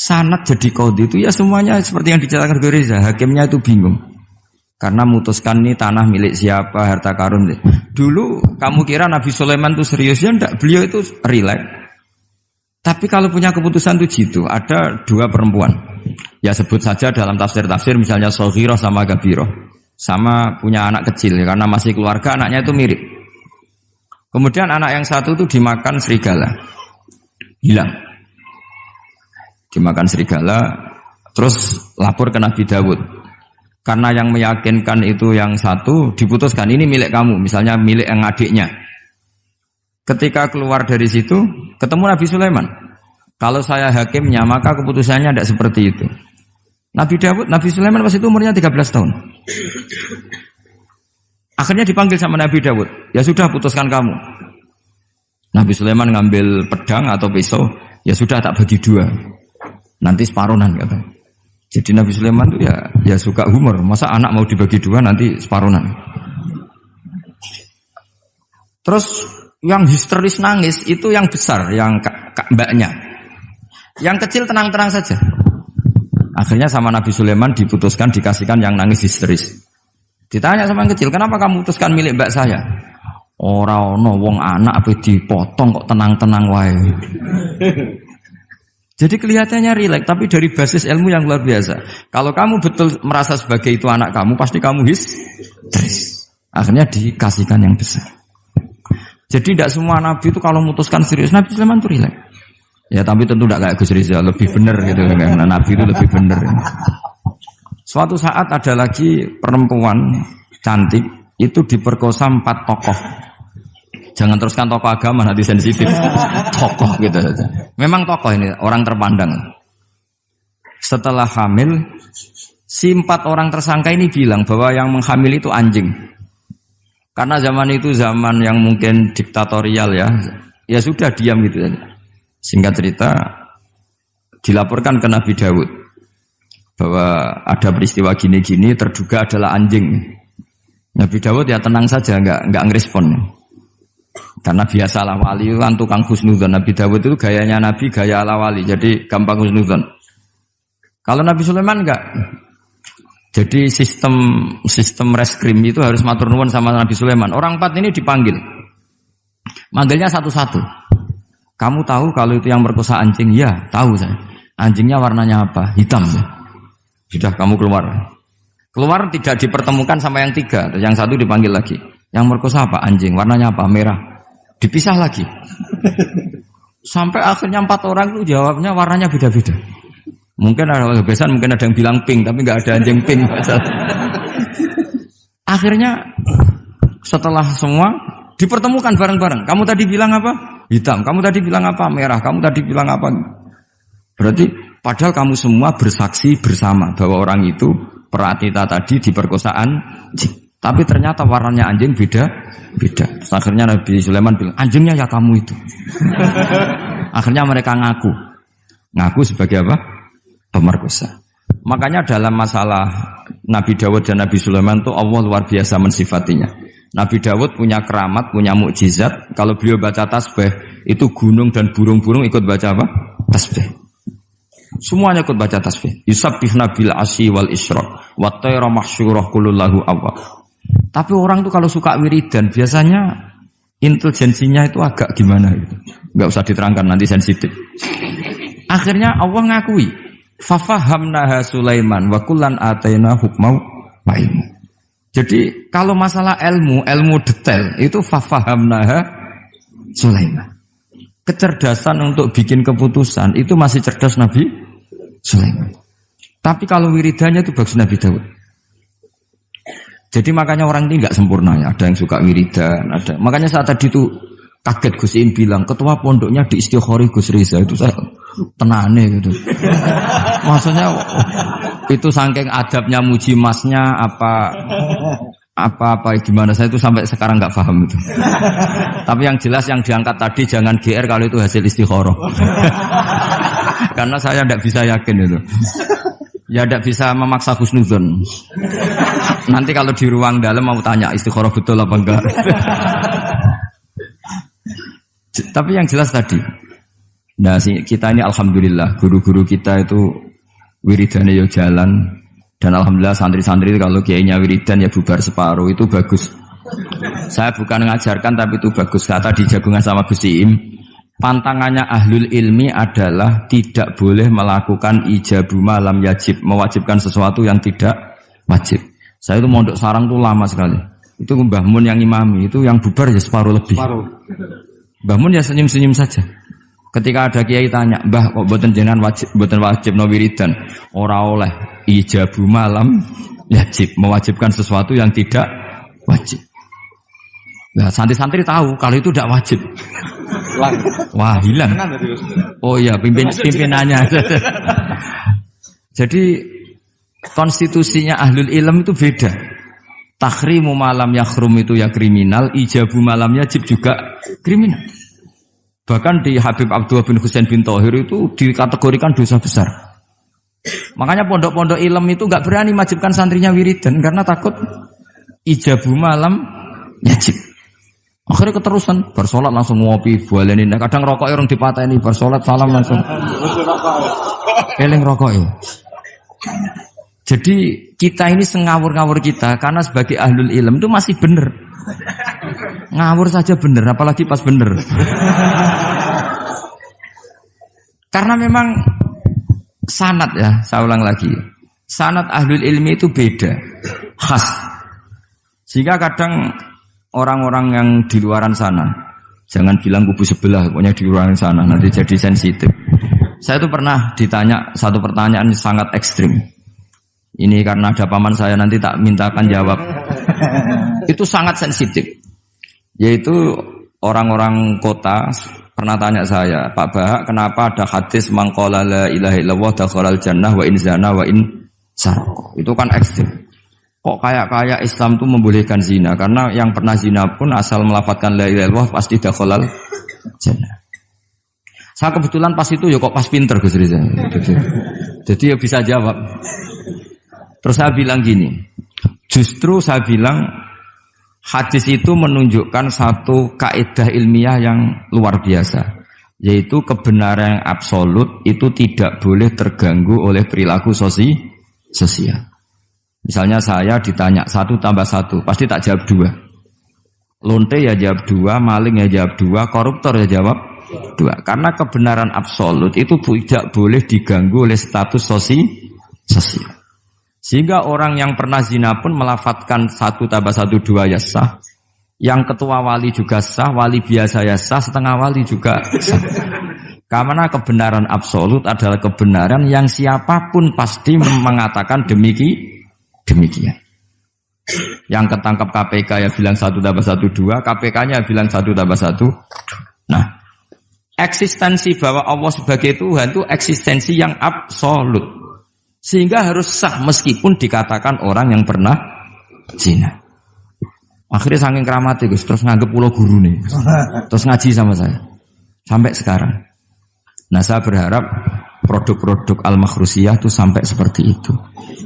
sanad jadi qadhi itu ya semuanya seperti yang diceritakan Reza, hakimnya itu bingung. Karena memutuskan ini tanah milik siapa, harta karun. Dulu kamu kira Nabi Sulaiman itu serius ya enggak, beliau itu relax. Tapi kalau punya keputusan itu jitu, ada dua perempuan. Ya sebut saja dalam tafsir-tafsir misalnya Soghirah sama Gabiroh. Sama punya anak kecil ya, karena masih keluarga anaknya itu mirip. Kemudian anak yang satu itu dimakan serigala. Hilang. Dimakan serigala, terus lapor ke Nabi Dawud. Karena yang meyakinkan itu yang satu, diputuskan ini milik kamu, misalnya milik yang adiknya. Ketika keluar dari situ, ketemu Nabi Sulaiman. Kalau saya hakimnya, maka keputusannya tidak seperti itu. Nabi Sulaiman pas itu umurnya 13 tahun. Akhirnya dipanggil sama Nabi Dawud. Ya sudah, putuskan kamu. Nabi Sulaiman ngambil pedang atau pisau, ya sudah tak bagi dua. Nanti separuhan katanya. Jadi Nabi Sulaiman itu ya suka humor. Masa anak mau dibagi dua nanti separuhan. Terus yang histeris nangis itu yang besar, yang mbaknya. Yang kecil tenang-tenang saja. Akhirnya sama Nabi Sulaiman diputuskan dikasihkan yang nangis histeris. Ditanya sama yang kecil, kenapa kamu putuskan milik mbak saya? Ora ono wong anak apa dipotong kok tenang-tenang wae. Jadi kelihatannya rileks, tapi dari basis ilmu yang luar biasa. Kalau kamu betul merasa sebagai itu anak kamu, pasti kamu histeris. Akhirnya dikasihkan yang besar. Jadi tidak semua nabi itu kalau memutuskan serius. Nabi Sulaiman itu rileks. Ya tapi tentu tidak kayak Gus Rizal, lebih benar gitu. Karena nabi itu lebih benar. Suatu saat ada lagi perempuan cantik itu diperkosa 4 tokoh. Jangan teruskan tokoh agama, nanti sensitif. Tokoh gitu saja. Memang tokoh ini, orang terpandang. Setelah hamil, si 4 orang tersangka ini bilang bahwa yang menghamil itu anjing. Karena zaman itu zaman yang mungkin diktatorial ya. Ya sudah diam gitu saja. Singkat cerita, dilaporkan ke Nabi Dawud. Bahwa ada peristiwa gini-gini, terduga adalah anjing. Nabi Dawud ya tenang saja, enggak ngerespon. Karena biasa ala wali kan tukang husnudzon. Nabi Dawud itu gayanya Nabi, gaya ala wali. Jadi gampang husnudzon. Kalau Nabi Sulaiman enggak. Jadi sistem reskrim itu harus matur nuwun sama Nabi Sulaiman. Orang 4 ini dipanggil. Manggilnya satu-satu. Kamu tahu kalau itu yang merkosa anjing? Ya, tahu saya. Anjingnya warnanya apa? Hitam. Sudah kamu keluar. Keluar tidak dipertemukan sama yang 3. Yang satu dipanggil lagi. Yang merkosa apa? Anjing. Warnanya apa? Merah. Dipisah lagi. Sampai akhirnya 4 orang itu jawabnya warnanya beda-beda. Mungkin ada kebiasaan, mungkin ada yang bilang pink, tapi nggak ada anjing pink. Akhirnya setelah semua dipertemukan bareng-bareng. Kamu tadi bilang apa? Hitam. Kamu tadi bilang apa? Merah. Kamu tadi bilang apa? Berarti padahal kamu semua bersaksi bersama bahwa orang itu Pratita tadi diperkosaan anjing. Tapi ternyata warnanya anjing beda. Terus akhirnya Nabi Sulaiman bilang, anjingnya ya kamu itu. Akhirnya mereka ngaku sebagai apa? Pemerkosa. Makanya dalam masalah Nabi Dawud dan Nabi Sulaiman itu Allah luar biasa mensifatinya. Nabi Dawud punya keramat, punya mukjizat. Kalau beliau baca tasbih, itu gunung dan burung-burung ikut baca apa? Tasbih. Semuanya ikut baca tasbih. Yusabbihna bil asyi wal isyraq wa tayra mahsyurah kulullahu awwab. Tapi orang tuh kalau suka wiridan biasanya intelijensinya itu agak gimana gitu. Enggak usah diterangkan nanti sensitif. Akhirnya Allah ngakui, fafahamnaha Sulaiman wa kullan ataina hukmau wa ilmu. Jadi kalau masalah ilmu detail itu fafahamnaha Sulaiman. Kecerdasan untuk bikin keputusan itu masih cerdas Nabi Sulaiman. Tapi kalau wiridannya itu bagus Nabi Dawud. Jadi makanya orang ini nggak sempurna ya. Ada yang suka wiridan, ada. Makanya saat tadi itu kaget Gus Im bilang ketua pondoknya di Istighori Gus Riza itu saya tenane gitu. Maksudnya itu saking adabnya muji masnya apa gimana saya itu sampai sekarang nggak paham itu. Tapi yang jelas yang diangkat tadi jangan GR kalau itu hasil istikharah. Karena saya tidak bisa yakin itu. Ya tidak bisa memaksa husnudzon. Nanti kalau di ruang dalam mau tanya istikharah betul apa enggak. Tapi yang jelas tadi Nah, kita ini alhamdulillah guru-guru kita itu wiridannya ya jalan, dan alhamdulillah santri-santri itu kalau kiainya wiridan ya bubar separuh, itu bagus. Saya bukan mengajarkan tapi itu bagus. Kata di jagungan sama Gus Iim, pantangannya ahlul ilmi adalah tidak boleh melakukan ijabu malam yajib, mewajibkan sesuatu yang tidak wajib. Saya itu mondok sarang tuh lama sekali. Itu Mbah Mun yang imami, itu yang bubar ya separuh lebih. Mbah Mun ya senyum-senyum saja. Ketika ada kiai tanya, "Mbah, kok boten jenengan boten wajib no wiridan?" Ora oleh ijabu malam yajib, mewajibkan sesuatu yang tidak wajib. Nah, santri-santri tahu kalau itu tidak wajib. Wah, hilang. Oh iya, pimpinannya. Jadi konstitusinya ahlul ilm itu beda. Takhrimu malam yakhrum itu ya kriminal, ijabu malam yajib juga kriminal. Bahkan di Habib Abdullah bin Husain bin Thohir itu dikategorikan dosa besar. Makanya pondok-pondok ilm itu enggak berani wajibkan santrinya wiridan karena takut ijabu malam yajib. Akhirnya keterusan, bersolat langsung ngopi, bualenin. Kadang rokok orang dipatahin, bersolat salam langsung. Eling rokok ya. Jadi kita ini sengawur-ngawur kita karena sebagai ahlul ilm itu masih benar. Ngawur saja benar, apalagi pas benar. Karena memang sanad ya, saya ulang lagi. Sanad ahlul ilmi itu beda, khas. Sehingga kadang orang-orang yang di luaran sana, jangan bilang kubu sebelah, pokoknya di luaran sana, nanti jadi sensitif. Saya itu pernah ditanya satu pertanyaan sangat ekstrim. Ini karena ada paman saya, nanti tak mintakan jawab. Itu sangat sensitif. Yaitu orang-orang kota pernah tanya saya, "Pak Bahak, kenapa ada hadis mangqala la ilaha illallah dakhalal jannah wa in zana wa in sarqa?" Itu kan ekstrim. Kok kayak Islam itu membolehkan zina? Karena yang pernah zina pun asal melafadzkan la ilaha illallah pasti dakhalal jannah. Saya kebetulan pas itu ya kok pas pinter Gus Riza. Jadi ya bisa jawab. Terus saya bilang gini, justru saya bilang hadis itu menunjukkan satu kaidah ilmiah yang luar biasa, yaitu kebenaran yang absolut itu tidak boleh terganggu oleh perilaku sosial. Misalnya saya ditanya 1 tambah 1, pasti tak jawab 2. Lonte ya jawab 2, maling ya jawab 2, koruptor ya jawab 2. Karena kebenaran absolut itu tidak boleh diganggu oleh status sosial. Sehingga orang yang pernah zina pun melafadzkan 1 tambah 1 2 ya sah. Yang ketua wali juga sah, wali biasa ya sah, setengah wali juga sah. Karena kebenaran absolut adalah kebenaran yang siapapun pasti mengatakan demikian. Yang ketangkap KPK ya bilang 1 tambah 1 2, KPK-nya bilang 1 tambah 1. Nah, eksistensi bahwa Allah sebagai Tuhan itu eksistensi yang absolut. Sehingga harus sah meskipun dikatakan orang yang pernah zina. Akhirnya saking keramatnya Gus, terus nganggep pulau guru nih. Terus ngaji sama saya. Sampai sekarang. Nah, saya berharap produk-produk Al-Makhrusiyah itu sampai seperti itu.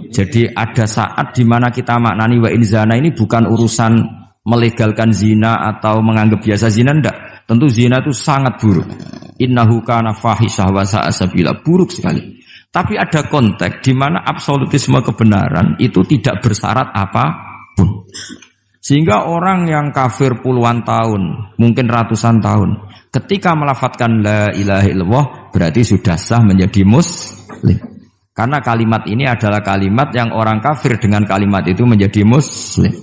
Jadi ada saat di mana kita maknani wa in zina ini bukan urusan melegalkan zina atau menganggap biasa zina, enggak. Tentu zina itu sangat buruk. Innahu kana fahisyah wa sa'a sabila, buruk sekali. Tapi ada konteks di mana absolutisme kebenaran itu tidak bersyarat apapun. Sehingga orang yang kafir puluhan tahun, mungkin ratusan tahun, ketika melafadzkan la ilaha illallah berarti sudah sah menjadi muslim. Karena kalimat ini adalah kalimat yang orang kafir dengan kalimat itu menjadi muslim.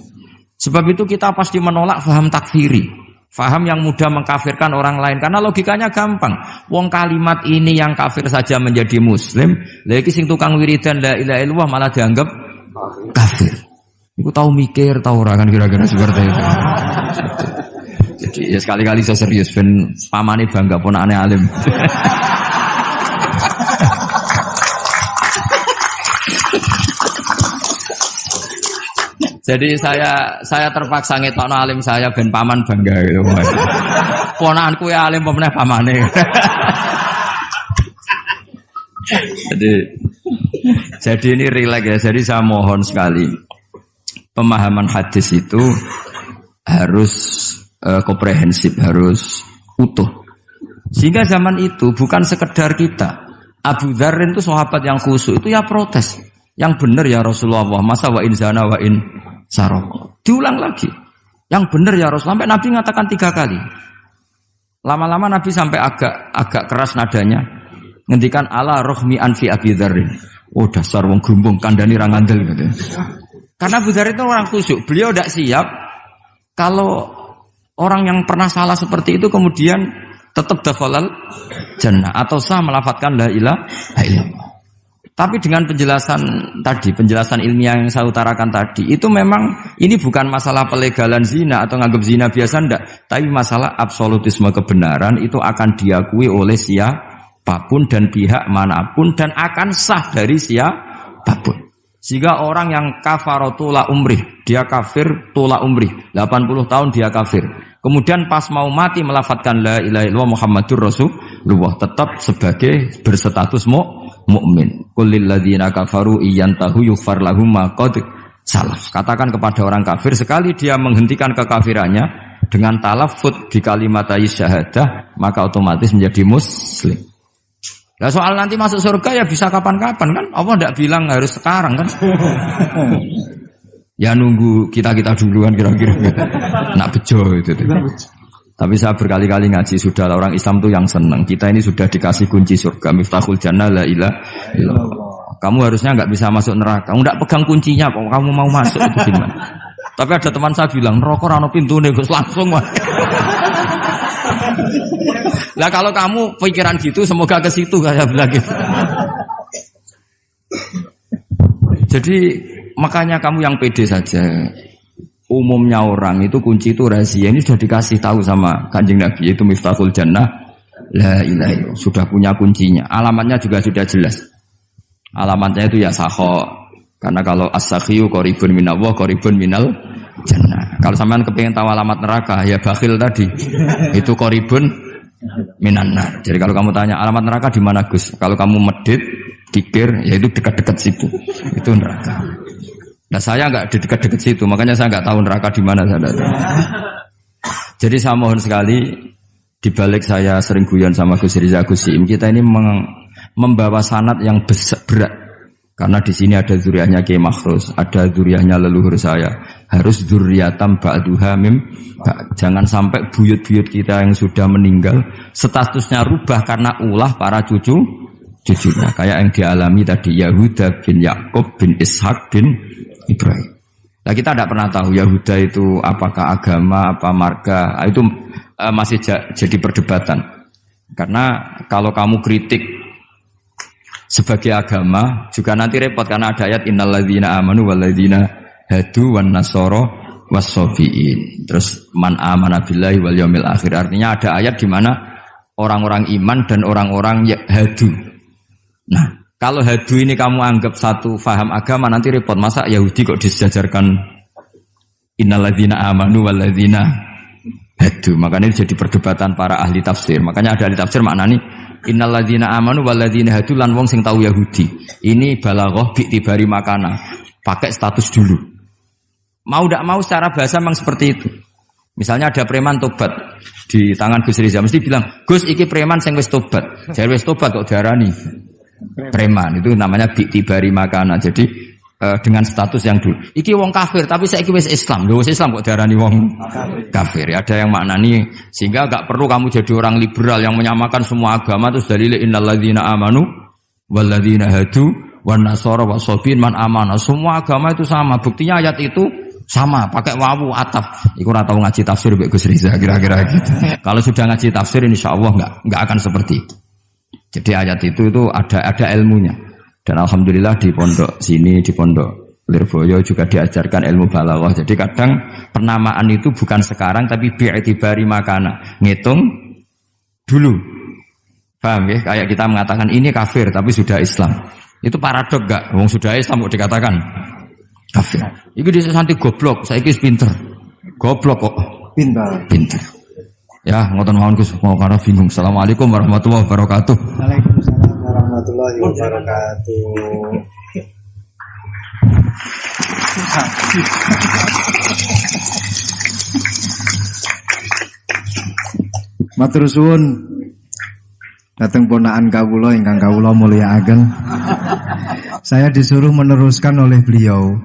Sebab itu kita pasti menolak faham takfiri, faham yang mudah mengkafirkan orang lain. Karena logikanya gampang. Wong kalimat ini yang kafir saja menjadi muslim, lagi sing tukang wiridan la ilaha illallah malah dianggap kafir. Iku tahu mikir, tahu ora kan kira-kira seperti itu. Jadi ya sekali-kali saya serius ben pamane bangga ponakane alim. Jadi saya terpaksa ngetokno alim saya ben paman bangga gitu. Ponakanku ya alim pemeneh pamane. Jadi ini rileks ya. Jadi saya mohon sekali pemahaman hadis itu harus komprehensif, harus utuh. Sehingga zaman itu bukan sekedar kita. Abu Dzar itu sahabat yang khusyuk itu ya protes. Yang benar ya Rasulullah, masa wa in zana wa in saraq. Diulang lagi. Yang benar ya Rasulullah. Sampai Nabi mengatakan 3 kali. Lama-lama Nabi sampai agak keras nadanya. Ngendikan ala rohmi anfi Abi Dzarrin. Oh dasar wong grumbung kandhani ra ngandel gitu. Karena Abu Dzar itu orang khusyuk. Beliau tidak siap kalau orang yang pernah salah seperti itu kemudian tetap dakhalal jannah atau sah melafadzkan la ilaha illallah. Tapi dengan penjelasan ilmiah yang saya utarakan tadi, itu memang ini bukan masalah pelegalan zina atau nganggap zina biasa enggak, tapi masalah absolutisme kebenaran itu akan diakui oleh siapapun dan pihak manapun dan akan sah dari siapapun. Sehingga orang yang kafaratula umrih, dia kafir tula umrih, 80 tahun dia kafir. Kemudian pas mau mati melafadzkan la ilaha illallah Muhammadur Rasulullah, tetap sebagai berstatus mukmin. Qul lil ladzina kafaru iyantahu yughfar lahum ma qad salaf. Katakan kepada orang kafir sekali dia menghentikan kekafirannya dengan talaffuz di kalimat syahadah, maka otomatis menjadi muslim. Nah soal nanti masuk surga ya bisa kapan-kapan kan? Allah tidak bilang harus sekarang kan? Ya nunggu kita duluan kira-kira nak bejo itu. Tapi saya berkali-kali ngaji sudah orang Islam tuh yang senang. Kita ini sudah dikasih kunci surga, miftahul jannah la ilaha illallah. Kamu harusnya nggak bisa masuk neraka. Kamu nggak pegang kuncinya kok kamu mau masuk itu gimana? Tapi ada teman saya bilang neraka ora ono pintune Gus langsung mah. Lah kalau kamu pikiran gitu semoga ke situ saya bilang gitu. Jadi makanya kamu yang pede saja. Umumnya orang itu kunci itu rahasia. Ini sudah dikasih tahu sama Kanjeng Nabi, yaitu miftahul jannah la ilaha illallah. Sudah punya kuncinya. Alamatnya juga sudah jelas. Alamatnya itu ya sakho. Karena kalau as-sakhiyu qaribun minallah, qaribun minal jannah. Kalau sampean kepengin tahu alamat neraka, ya bakhil tadi. Itu qaribun minan nar. Jadi kalau kamu tanya alamat neraka di mana Gus? Kalau kamu medit, dikir, ya itu dekat-dekat situ. Itu neraka. Nah saya enggak di dekat-dekat situ, makanya saya enggak tahu neraka di mana saya tahu. Jadi saya mohon sekali, di balik saya sering guyon sama Gus Riza Gus Siim, kita ini membawa sanad yang berat. Karena di sini ada zuriatnya Kiai Makhrus, ada zuriatnya leluhur saya. Harus zuriatam ba'duha mim. Jangan sampai buyut-buyut kita yang sudah meninggal statusnya rubah karena ulah para cucunya. Kayak yang dialami tadi Yahuda bin Yakub bin Ishak bin Ibrahim. Nah kita tidak pernah tahu Yahuda itu apakah agama, apa marga. Itu masih jadi perdebatan. Karena kalau kamu kritik sebagai agama juga nanti repot karena ada ayat innalladzina amanu walladzina hadu wan nasara wassabiin. Terus man amana billahi wal yaumil akhir. Artinya ada ayat di mana orang-orang iman dan orang-orang hadu. Nah, kalau hadu ini kamu anggap satu faham agama nanti repot. Masa Yahudi kok disejajarkan innalladzina amanu walladzina hadu. Makanya ini jadi perdebatan para ahli tafsir. Makanya ada ahli tafsir maknanya innalladzina amanu walladzina hadu lan wong sing tahu Yahudi. Ini balaghah bi'tibari makana. Pakai status dulu. Mau tidak mau secara bahasa memang seperti itu. Misalnya ada preman tobat di tangan Gus Riza mesti bilang, "Gus iki preman sing wis tobat." Jare wis tobat kok diarani preman. Itu namanya bi'tibari makana. Jadi dengan status yang dulu. Iki wong kafir tapi saiki wis Islam. Lho wis Islam kok diarani wong kafir. Ya, ada yang maknani sehingga enggak perlu kamu jadi orang liberal yang menyamakan semua agama terus dalil innalladzina amanu walladzina hadu wan nasara wasabiin man amana. Semua agama itu sama. Buktinya ayat itu sama, pakai wawu ataf. Iku ora tau ngaji tafsir Mbak Gus Riza kira-kira gitu. Kalau sudah ngaji tafsir insyaallah enggak akan seperti itu. Jadi ayat itu ada ilmunya. Dan alhamdulillah di pondok sini, di pondok Lirboyo juga diajarkan ilmu balaghah. Jadi kadang penamaan itu bukan sekarang tapi bi'tibari makana. Ngitung dulu. Paham ya? Kayak kita mengatakan ini kafir tapi sudah Islam. Itu paradok enggak? Wong sudah Islam kok dikatakan kafir. Iki dhisik santi goblok, saiki wis pinter. Goblok kok pinter. Ya, ngoten mawon Gus, mau karena bingung. Assalamualaikum warahmatullahi wabarakatuh. Waalaikumsalam warahmatullahi wabarakatuh. Matur suwun Dateng ponakan kawula ingkang kawula mulyakaken. Saya disuruh meneruskan oleh beliau.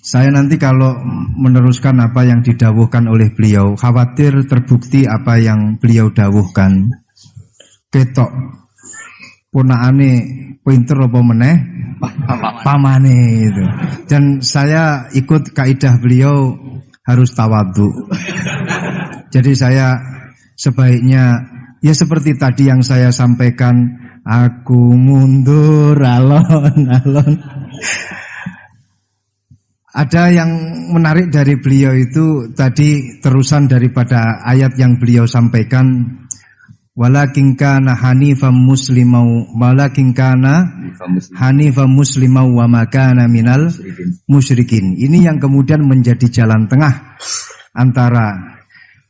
Saya nanti kalau meneruskan apa yang didawuhkan oleh beliau, khawatir terbukti apa yang beliau dawuhkan. Ketok ponakane pinter apa meneh pamane itu. Dan saya ikut kaidah beliau harus tawadhu. Jadi saya sebaiknya ya seperti tadi yang saya sampaikan, aku mundur alon-alon. Ada yang menarik dari beliau itu tadi terusan daripada ayat yang beliau sampaikan, walakin kana hanifan muslimau wa ma kana minal musyrikin. Ini yang kemudian menjadi jalan tengah antara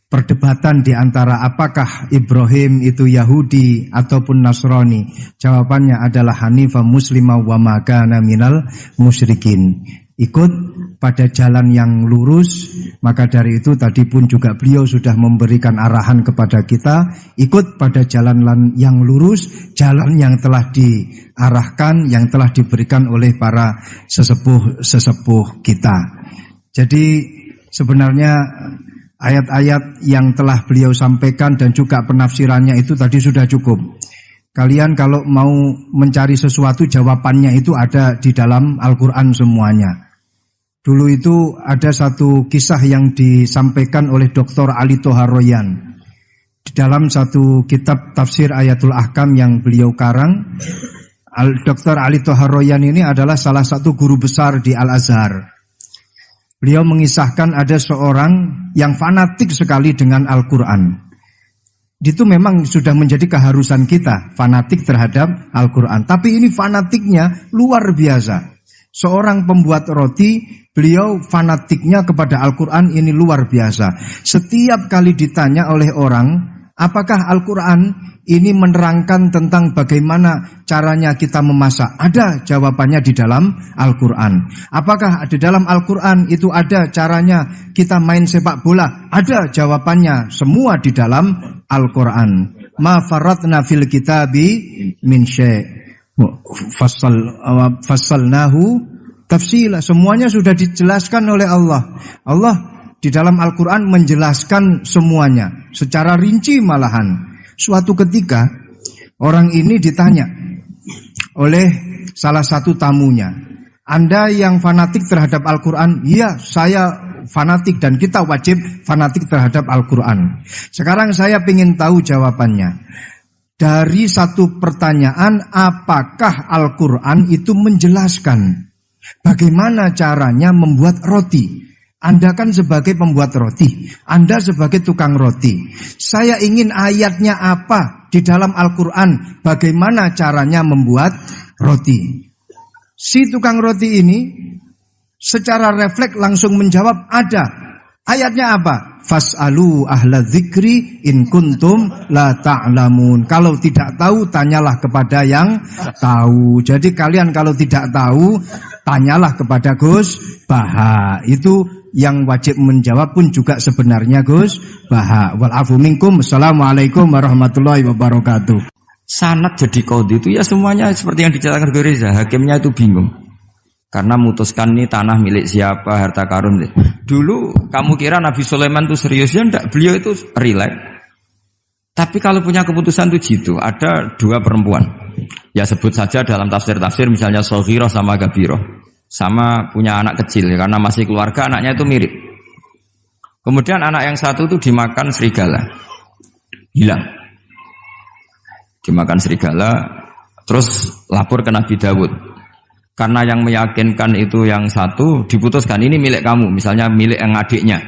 perdebatan di antara apakah Ibrahim itu Yahudi ataupun Nasrani. Jawabannya adalah hanifan muslimau wa ma kana minal musyrikin. Ikut pada jalan yang lurus. Maka dari itu tadi pun juga beliau sudah memberikan arahan kepada kita, ikut pada jalan yang lurus, jalan yang telah diarahkan, yang telah diberikan oleh para sesepuh kita. Jadi sebenarnya ayat-ayat yang telah beliau sampaikan dan juga penafsirannya itu tadi sudah cukup. Kalian kalau mau mencari sesuatu, jawabannya itu ada di dalam Al-Quran semuanya. Dulu itu ada satu kisah yang disampaikan oleh Dr. Ali Toharoyan di dalam satu kitab tafsir Ayatul Ahkam yang beliau karang. Dr. Ali Toharoyan ini adalah salah satu guru besar di Al-Azhar. Beliau mengisahkan ada seorang yang fanatik sekali dengan Al-Quran. Itu memang sudah menjadi keharusan kita, fanatik terhadap Al-Quran. Tapi ini fanatiknya luar biasa. Seorang pembuat roti, beliau fanatiknya kepada Al-Quran ini luar biasa. Setiap kali ditanya oleh orang, apakah Al-Quran ini menerangkan tentang bagaimana caranya kita memasak? Ada jawabannya di dalam Al-Quran. Apakah di dalam Al-Quran itu ada caranya kita main sepak bola? Ada jawabannya, semua di dalam Al-Quran. Ma faratna fil kitabi min syai'. Fassalnahu tafsila. Semuanya sudah dijelaskan oleh Allah. Allah di dalam Al-Quran menjelaskan semuanya secara rinci malahan. Suatu ketika orang ini ditanya oleh salah satu tamunya, Anda yang fanatik terhadap Al-Quran? Iya, saya fanatik dan kita wajib fanatik terhadap Al-Quran. Sekarang saya ingin tahu jawabannya. Dari satu pertanyaan, apakah Al-Quran itu menjelaskan bagaimana caranya membuat roti? Anda kan sebagai pembuat roti, Anda sebagai tukang roti. Saya ingin ayatnya apa di dalam Al-Quran, bagaimana caranya membuat roti. Si tukang roti ini secara refleks langsung menjawab, ada. Ayatnya apa? Fas'alu ahla dzikri in kuntum la ta'lamun. Kalau tidak tahu, tanyalah kepada yang tahu. Jadi kalian kalau tidak tahu, tanyalah kepada Gus Baha. Itu yang wajib menjawab pun juga sebenarnya Gus Baha. Wal afu minkum. Assalamualaikum warahmatullahi wabarakatuh. Sanad jadi qadhi itu ya semuanya seperti yang diceritakan Reza. Hakimnya itu bingung. Karena memutuskan ini tanah milik siapa, harta karun. Dulu kamu kira Nabi Sulaiman itu serius, ya enggak, beliau itu rileks. Tapi kalau punya keputusan itu jitu. Ada dua perempuan, ya sebut saja dalam tafsir-tafsir misalnya Soghirah sama Gabiroh, sama punya anak kecil ya, karena masih keluarga anaknya itu mirip. Kemudian anak yang satu itu dimakan serigala, hilang. Dimakan serigala, terus lapor ke Nabi Dawud. Karena yang meyakinkan itu yang satu, diputuskan ini milik kamu, misalnya milik yang adiknya.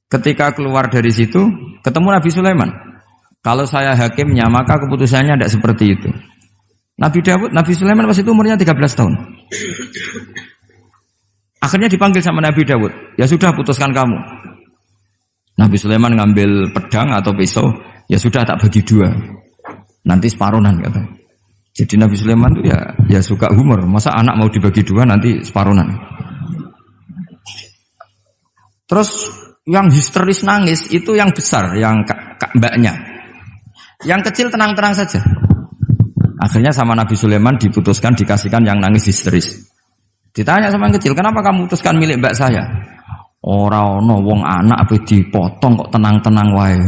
Ketika keluar dari situ, ketemu Nabi Sulaiman. Kalau saya hakimnya, maka keputusannya tidak seperti itu. Nabi Sulaiman pas itu umurnya 13 tahun. Akhirnya dipanggil sama Nabi Dawud. Ya sudah, putuskan kamu. Nabi Sulaiman ngambil pedang atau pisau, ya sudah tak bagi dua. Nanti separuhan katanya. Jadi Nabi Sulaiman itu ya suka humor. Masa anak mau dibagi dua nanti separuhan. Terus yang histeris nangis itu yang besar, yang mbaknya. Yang kecil tenang-tenang saja. Akhirnya sama Nabi Sulaiman diputuskan dikasihkan yang nangis histeris. Ditanya sama yang kecil, kenapa kamu putuskan milik mbak saya? Ora ono wong anak apa dipotong kok tenang-tenang wae.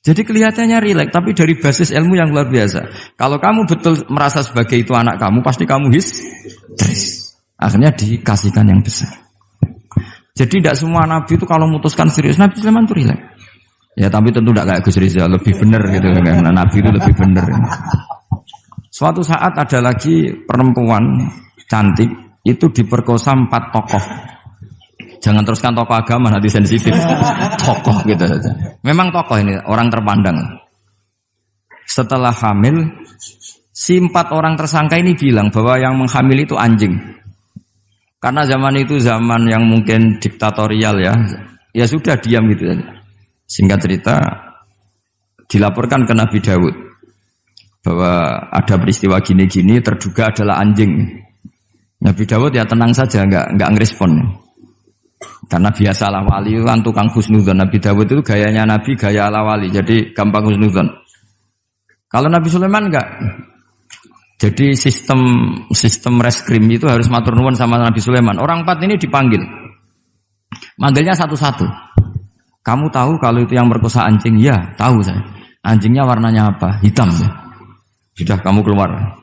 Jadi kelihatannya rileks, tapi dari basis ilmu yang luar biasa. Kalau kamu betul merasa sebagai itu anak kamu, pasti kamu histeris. Akhirnya dikasihkan yang besar. Jadi tidak semua nabi itu kalau memutuskan serius, Nabi Sulaiman itu rileks. Ya tapi tentu tidak kayak Gus Rizal, lebih benar gitu kan. Nabi itu lebih benar. Suatu saat ada lagi perempuan cantik itu diperkosa 4 tokoh. Jangan teruskan tokoh agama, nanti sensitif. Tokoh gitu saja. Memang tokoh ini orang terpandang. Setelah hamil, si 4 orang tersangka ini bilang bahwa yang menghamil itu anjing. Karena zaman itu zaman yang mungkin diktatorial ya. Ya sudah diam gitu saja. Singkat cerita dilaporkan ke Nabi Dawud bahwa ada peristiwa gini-gini terduga adalah anjing. Nabi Dawud ya tenang saja, enggak ngerespon. Karena biasa ala wali kan tukang husnudzon. Nabi Dawud itu gayanya Nabi, gaya ala wali. Jadi gampang husnudzon. Kalau Nabi Sulaiman enggak. Jadi sistem reskrim itu harus matur nuwun sama Nabi Sulaiman. Orang 4 ini dipanggil. Manggilnya satu-satu. Kamu tahu kalau itu yang merkosa anjing? Ya, tahu saya. Anjingnya warnanya apa? Hitam. Sudah, kamu keluar.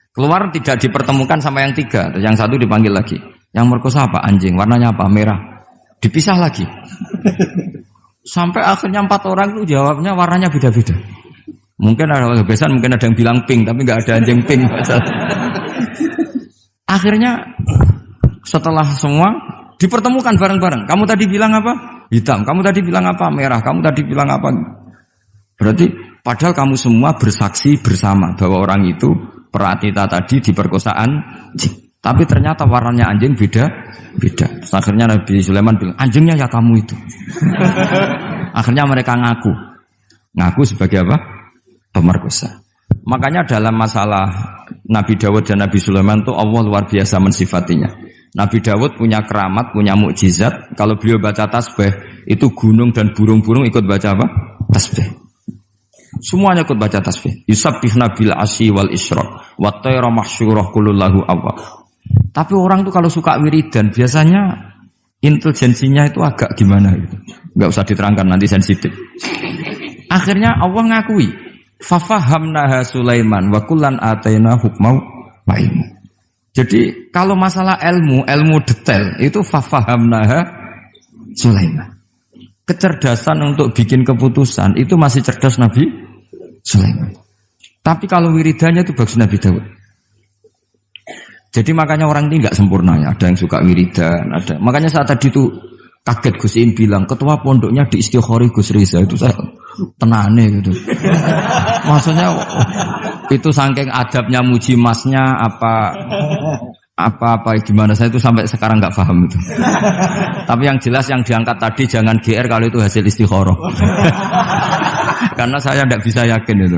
Keluar tidak dipertemukan sama yang 3. Yang 1 dipanggil lagi. Yang merkosa apa? Anjing. Warnanya apa? Merah. Dipisah lagi. Sampai akhirnya 4 orang itu jawabnya warnanya beda-beda. Mungkin ada kebiasaan, mungkin ada yang bilang pink, tapi nggak ada anjing pink. Akhirnya setelah semua dipertemukan bareng-bareng. Kamu tadi bilang apa? Hitam. Kamu tadi bilang apa? Merah. Kamu tadi bilang apa? Berarti padahal kamu semua bersaksi bersama bahwa orang itu Pratita tadi diperkosaan anjing. Tapi ternyata warnanya anjing beda. Terus akhirnya Nabi Sulaiman bilang, anjingnya ya kamu itu. Akhirnya mereka ngaku sebagai apa? Pemerkosa. Makanya dalam masalah Nabi Dawud dan Nabi Sulaiman itu Allah luar biasa mensifatinya. Nabi Dawud punya keramat, punya mukjizat. Kalau beliau baca tasbih, itu gunung dan burung-burung ikut baca apa? Tasbih. Semuanya ikut baca tasbih. Yusabbihna bil asyi wal isyraq wa tayra mahsyurah kulullahu awwab. Tapi orang tuh kalau suka wiridan biasanya intelijensinya itu agak gimana gitu. Enggak usah diterangkan nanti sensitif. Akhirnya Allah ngakui, fafahamnaha Sulaiman wa kullan ataina hukmau wa ilmu. Jadi kalau masalah ilmu detail itu fafahamnaha Sulaiman. Kecerdasan untuk bikin keputusan itu masih cerdas Nabi Sulaiman. Tapi kalau wiridannya itu bagus Nabi Dawud. Jadi makanya orang ini nggak sempurna ya. Ada yang suka wiridan, ada. Makanya saat tadi itu kaget Gus Im bilang ketua pondoknya di Istighori Gus Riza itu saya tenane gitu. Maksudnya itu saking adabnya muji masnya apa gimana saya itu sampai sekarang nggak paham itu. Tapi yang jelas yang diangkat tadi jangan GR kalau itu hasil istikharah. Karena saya tidak bisa yakin itu.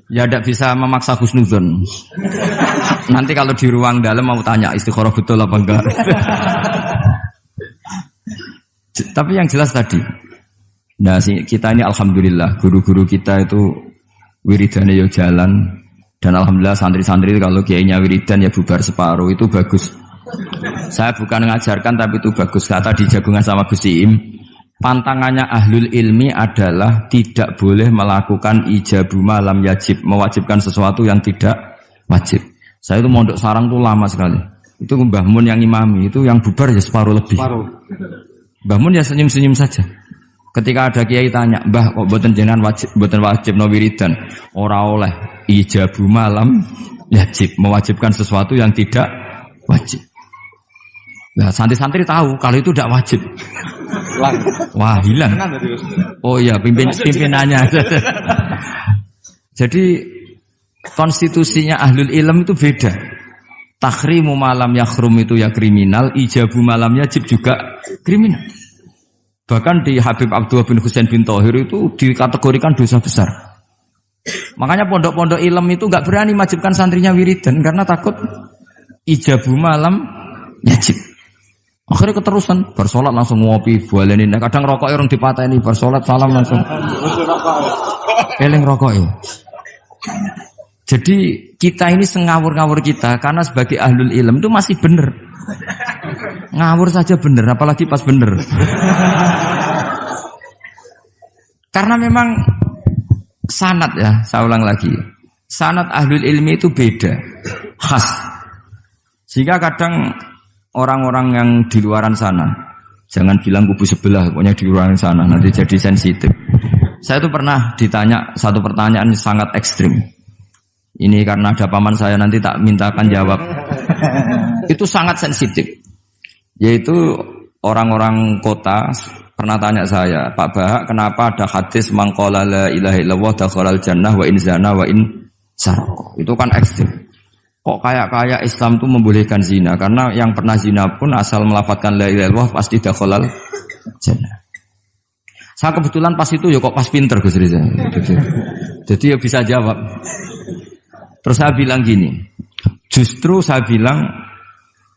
Ya tidak bisa memaksa husnudzon. Nanti kalau di ruang dalam mau tanya istikharah betul apa enggak. Tapi yang jelas tadi. Nah, kita ini alhamdulillah guru-guru kita itu wiridannya ya jalan. Dan alhamdulillah santri-santri itu kalau kiainya wiridan ya bubar separuh itu bagus. Saya bukan mengajarkan tapi itu bagus. Kata di jagungan sama Gus Im, pantangannya ahlul ilmi adalah tidak boleh melakukan ijabu malam yajib, mewajibkan sesuatu yang tidak wajib. Saya itu mondok sarang tuh lama sekali. Itu Mbah Mun yang imami, itu yang bubar ya separuh lebih. Mbah Mun ya senyum-senyum saja. Ketika ada kiai tanya, "Mbah, kok boten jenengan boten wajib no wiridan?" Ora oleh ijabu malam yajib, mewajibkan sesuatu yang tidak wajib. Nah, santri-santri tahu kalau itu tidak wajib. Wah, hilang. Oh iya, pimpinannya. Jadi konstitusinya ahlul ilm itu beda. Takhrimu malam yakhrum itu ya kriminal, ijabu malam yajib juga kriminal. Bahkan di Habib Abdullah bin Husain bin Thohir itu dikategorikan dosa besar. Makanya pondok-pondok ilm itu enggak berani wajibkan santrinya wiridan karena takut ijabu malam yajib. Akhirnya keterusan, bersolat langsung ngopi, bualenin. Kadang rokok orang dipateni, bersolat salam langsung. Eling rokok ya. Jadi kita ini sengawur-ngawur kita karena sebagai ahlul ilm itu masih bener. Ngawur saja bener, apalagi pas bener. Karena memang sanad ya, saya ulang lagi. Sanad ahlul ilmi itu beda, khas. Sehingga kadang orang-orang yang di luaran sana, jangan bilang kubu sebelah, pokoknya di luaran sana, nanti jadi sensitif. Saya itu pernah ditanya satu pertanyaan sangat ekstrim. Ini karena ada paman saya, nanti tak mintakan jawab. Itu sangat sensitif. Yaitu orang-orang kota pernah tanya saya, Pak Bahak, kenapa ada hadis mangqala la ilaha illallah dakhalal jannah wa in zana wa in sarqa. Itu kan ekstrim. Kok kayak Islam itu membolehkan zina? Karena yang pernah zina pun asal melafadzkan la ilaha illallah pasti dakhalal jannah. Saya kebetulan pas itu ya kok pas pinter Gus Riza. Jadi ya bisa jawab. Terus saya bilang gini, justru saya bilang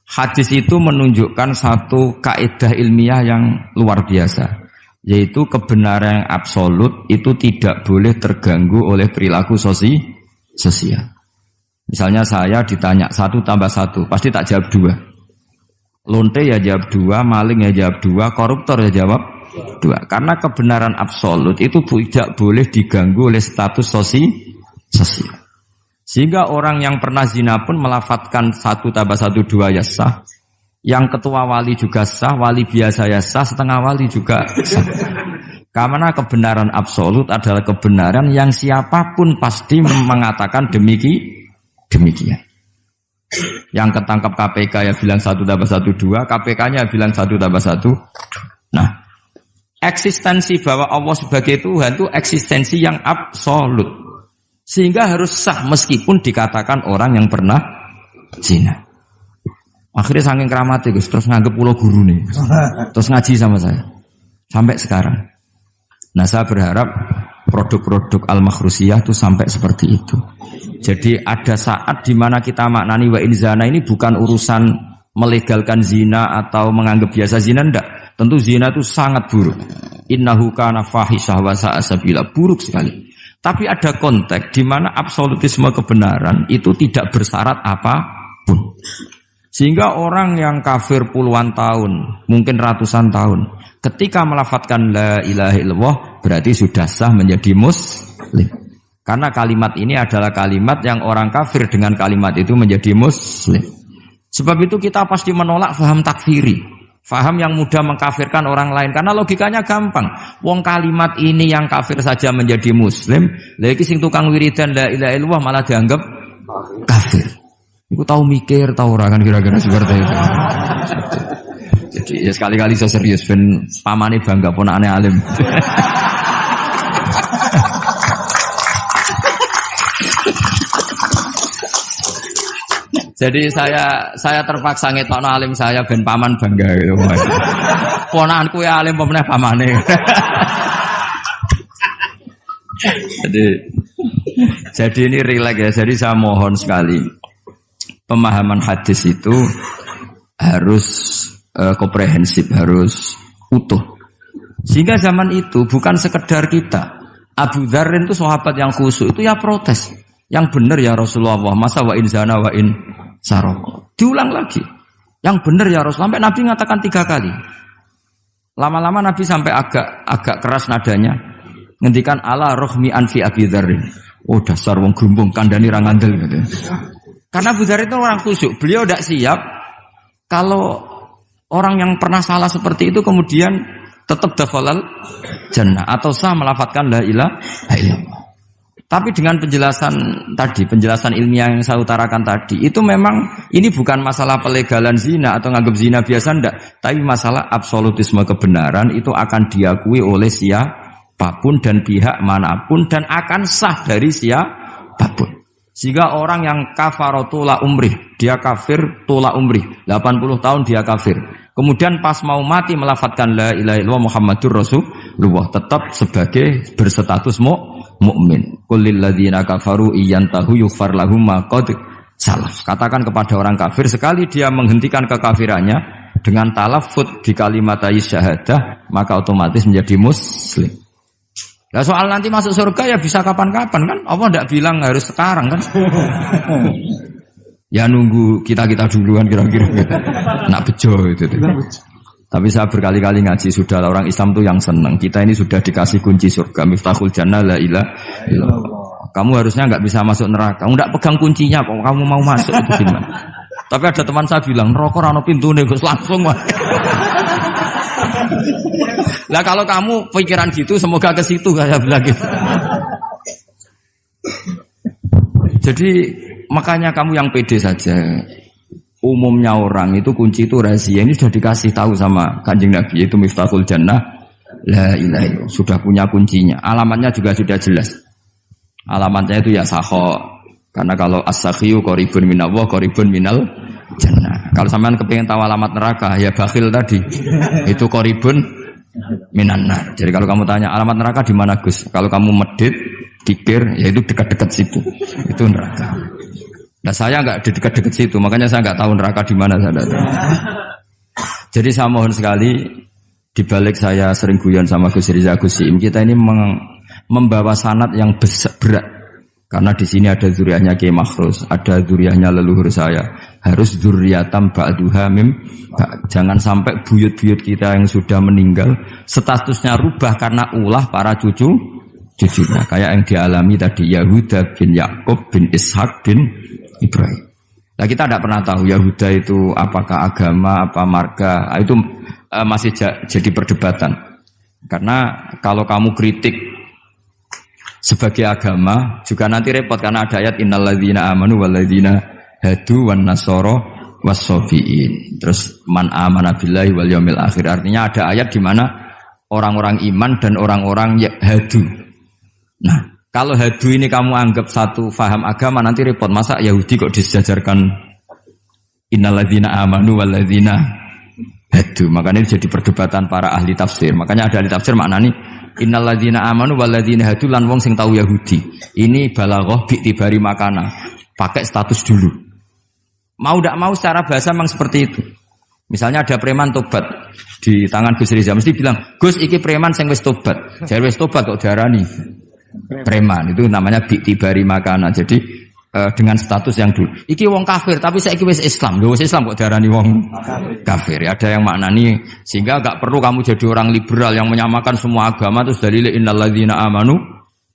hadis itu menunjukkan satu kaidah ilmiah yang luar biasa, yaitu kebenaran yang absolut itu tidak boleh terganggu oleh perilaku sosial. Misalnya saya ditanya 1 tambah 1, pasti tak jawab 2. Lonte ya jawab 2, maling ya jawab 2, koruptor ya jawab 2. Karena kebenaran absolut itu tidak boleh diganggu oleh status sosial. Sehingga orang yang pernah zina pun melafatkan 1 tambah 1 2 ya sah. Yang ketua wali juga sah, wali biasa ya sah, setengah wali juga sah. Karena kebenaran absolut adalah kebenaran yang siapapun pasti mengatakan demikian. Yang ketangkap KPK ya bilang 1 tambah 1 2, KPK-nya bilang 1 tambah 1. Nah, eksistensi bahwa Allah sebagai Tuhan itu eksistensi yang absolut. Sehingga harus sah meskipun dikatakan orang yang pernah zina. Akhirnya saking keramatnya Gus, terus nganggep pulau guru nih. Terus ngaji sama saya. Sampai sekarang. Nah, saya berharap produk-produk Al-Makhrusiyah itu sampai seperti itu. Jadi ada saat di mana kita maknani wa in zina ini bukan urusan melegalkan zina atau menganggap biasa zina, enggak. Tentu zina itu sangat buruk. Innahu kana fahisyah wa sa'a sabila, buruk sekali. Tapi ada konteks di mana absolutisme kebenaran itu tidak bersyarat apapun. Sehingga orang yang kafir puluhan tahun, mungkin ratusan tahun, ketika melafadzkan la ilaha illallah berarti sudah sah menjadi muslim. Karena kalimat ini adalah kalimat yang orang kafir dengan kalimat itu menjadi muslim. Sebab itu kita pasti menolak faham takfiri, faham yang mudah mengkafirkan orang lain. Karena logikanya gampang. Wong kalimat ini yang kafir saja menjadi muslim, lagi sing tukang wiridan la ilaha illallah malah dianggap kafir. Iku tahu mikir, tahu ora kan kira-kira seperti itu. Jadi ya sekali-kali saya serius ben pamane bangga ponakane alim. Jadi saya terpaksa ngetokno alim saya ben paman bangga gitu. Ponakanku ya alim pemeneh pamane. Jadi ini rileks ya. Jadi saya mohon sekali pemahaman hadis itu harus komprehensif, harus utuh. Sehingga zaman itu bukan sekedar kita. Abu Dzar itu sahabat yang khusyuk itu ya protes. Yang benar ya Rasulullah, masa wa in zana wa in saraq. Diulang lagi. Yang benar ya Rasulullah. Sampai Nabi mengatakan 3 kali. Lama-lama Nabi sampai agak keras nadanya. Ngendikan ala rohmi anfi Abi Dzarrin. Oh dasar wong grumbung kandhani ra ngandel gitu. Karena Abu Dzar itu orang khusyuk. Beliau tidak siap kalau orang yang pernah salah seperti itu kemudian tetap dakhalal jannah atau sah melafadzkan la ilaha illallah. Tapi dengan penjelasan ilmiah yang saya utarakan tadi, itu memang ini bukan masalah pelegalan zina atau nganggap zina biasa, enggak. Tapi masalah absolutisme kebenaran itu akan diakui oleh siapapun dan pihak manapun dan akan sah dari siapapun. Sehingga orang yang kafaratula umrih, dia kafir tula umrih, 80 tahun dia kafir. Kemudian pas mau mati melafadzkan la ilaha illallah Muhammadur Rasulullah, tetap sebagai berstatus mukmin. Qul lil ladzina kafaru iyantahu yughfar lahum ma qad salaf. Katakan kepada orang kafir sekali dia menghentikan kekafirannya, dengan talaffuz di kalimat syahadah maka otomatis menjadi muslim. Nah soal nanti masuk surga ya bisa kapan-kapan kan? Allah tidak bilang harus sekarang kan? Ya nunggu kita duluan kira-kira gitu. Nak bejo itu. Tapi saya berkali-kali ngaji sudah orang Islam tuh yang senang. Kita ini sudah dikasih kunci surga, miftahul jannah la ilaha illallah. Kamu harusnya nggak bisa masuk neraka. Kamu nggak pegang kuncinya kok. Kamu mau masuk itu gimana? Tapi ada teman saya bilang, neraka ora ono pintune Gus langsung mah. Lah kalau kamu pikiran gitu semoga ke situ saya bilang gitu. Jadi makanya kamu yang pede saja. Umumnya orang itu kunci itu rahasia. Ini sudah dikasih tahu sama Kanjeng Nabi yaitu miftahul jannah la ilaha illallah. Sudah punya kuncinya. Alamatnya juga sudah jelas. Alamatnya itu ya sakho. Karena kalau as-sakhiyu qaribun minallah qaribun minal jannah. Kalau sampean kepengin tahu alamat neraka ya bakhil tadi. Itu qaribun minan nar. Jadi kalau kamu tanya alamat neraka di mana Gus? Kalau kamu medit, kikir, ya itu dekat-dekat situ. Itu neraka. Nah saya nggak di dekat-dekat situ, makanya saya nggak tahu neraka di mana saya tahu. Jadi saya mohon sekali, dibalik saya sering guyon sama Gus Riza Gusim, kita ini membawa sanad yang berat, karena di sini ada zuriatnya Kiai Makhrus, ada zuriatnya leluhur saya, harus zuriatam ba'duha mim. Jangan sampai buyut-buyut kita yang sudah meninggal statusnya rubah karena ulah para cucunya, kayak yang dialami tadi Yahuda bin Yakub bin Ishak bin Ibrahim. Nah kita tidak pernah tahu Yahuda itu apakah agama, apa marga, itu masih jadi perdebatan. Karena kalau kamu kritik sebagai agama juga nanti repot karena ada ayat innalladzina amanu walladzina hadu wan nasara wassabiin. Terus man amana billahi wal yaumil akhir. Artinya ada ayat di mana orang-orang iman dan orang-orang hadu. Nah, kalau hadu ini kamu anggap satu faham agama nanti repot. Masa Yahudi kok disejajarkan innalladzina amanu walladzina hadu. Makanya ini jadi perdebatan para ahli tafsir. Makanya ada ahli tafsir maknanya innalladzina amanu walladzina hadu lan wong sing tahu Yahudi. Ini balaghah bi'tibari makana. Pakai status dulu. Mau tidak mau secara bahasa memang seperti itu. Misalnya ada preman tobat di tangan Gus Riza mesti bilang, "Gus iki preman sing wis tobat." Jare wis tobat kok diarani preman, itu namanya bi'tibari makana. Jadi dengan status yang dulu. Iki wong kafir tapi saiki wis Islam. Lho wis Islam kok diarani wong kafir. Ya, ada yang maknani sehingga enggak perlu kamu jadi orang liberal yang menyamakan semua agama terus dalil innalladzina amanu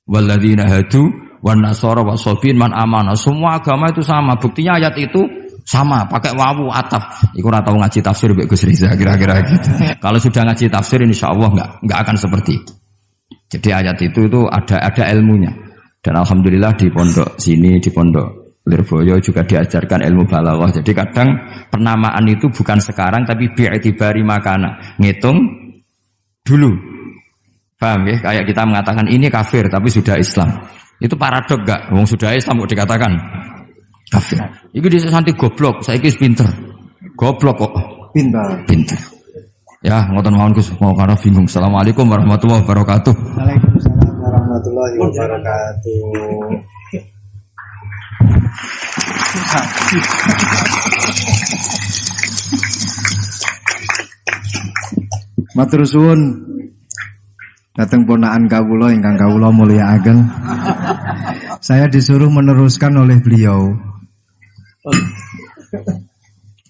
walladzina hadu wan nasara wasabiin man amana. Semua agama itu sama. Buktinya ayat itu sama, pakai wawu ataf. Iku ora tau ngaji tafsir Mbak Gus Riza kira-kira gitu. Kalau sudah ngaji tafsir insyaallah enggak akan seperti itu. Jadi ayat itu ada ilmunya. Dan alhamdulillah di pondok sini, di pondok Lirboyo juga diajarkan ilmu balaghah. Jadi kadang penamaan itu bukan sekarang tapi bi'tibari makana. Ngitung dulu. Paham ya? Kayak kita mengatakan ini kafir tapi sudah Islam. Itu paradok enggak? Wong sudah Islam kok dikatakan kafir. Iki dhisik santi goblok, saiki wis pinter. Goblok kok pinter. Ya, ngoten mawon Gus, mau karena bingung. Assalamualaikum warahmatullahi wabarakatuh. Waalaikumsalam warahmatullahi wabarakatuh. Matur suwun dateng ponakan kawula ingkang kawula mulyakaken. Saya disuruh meneruskan oleh beliau.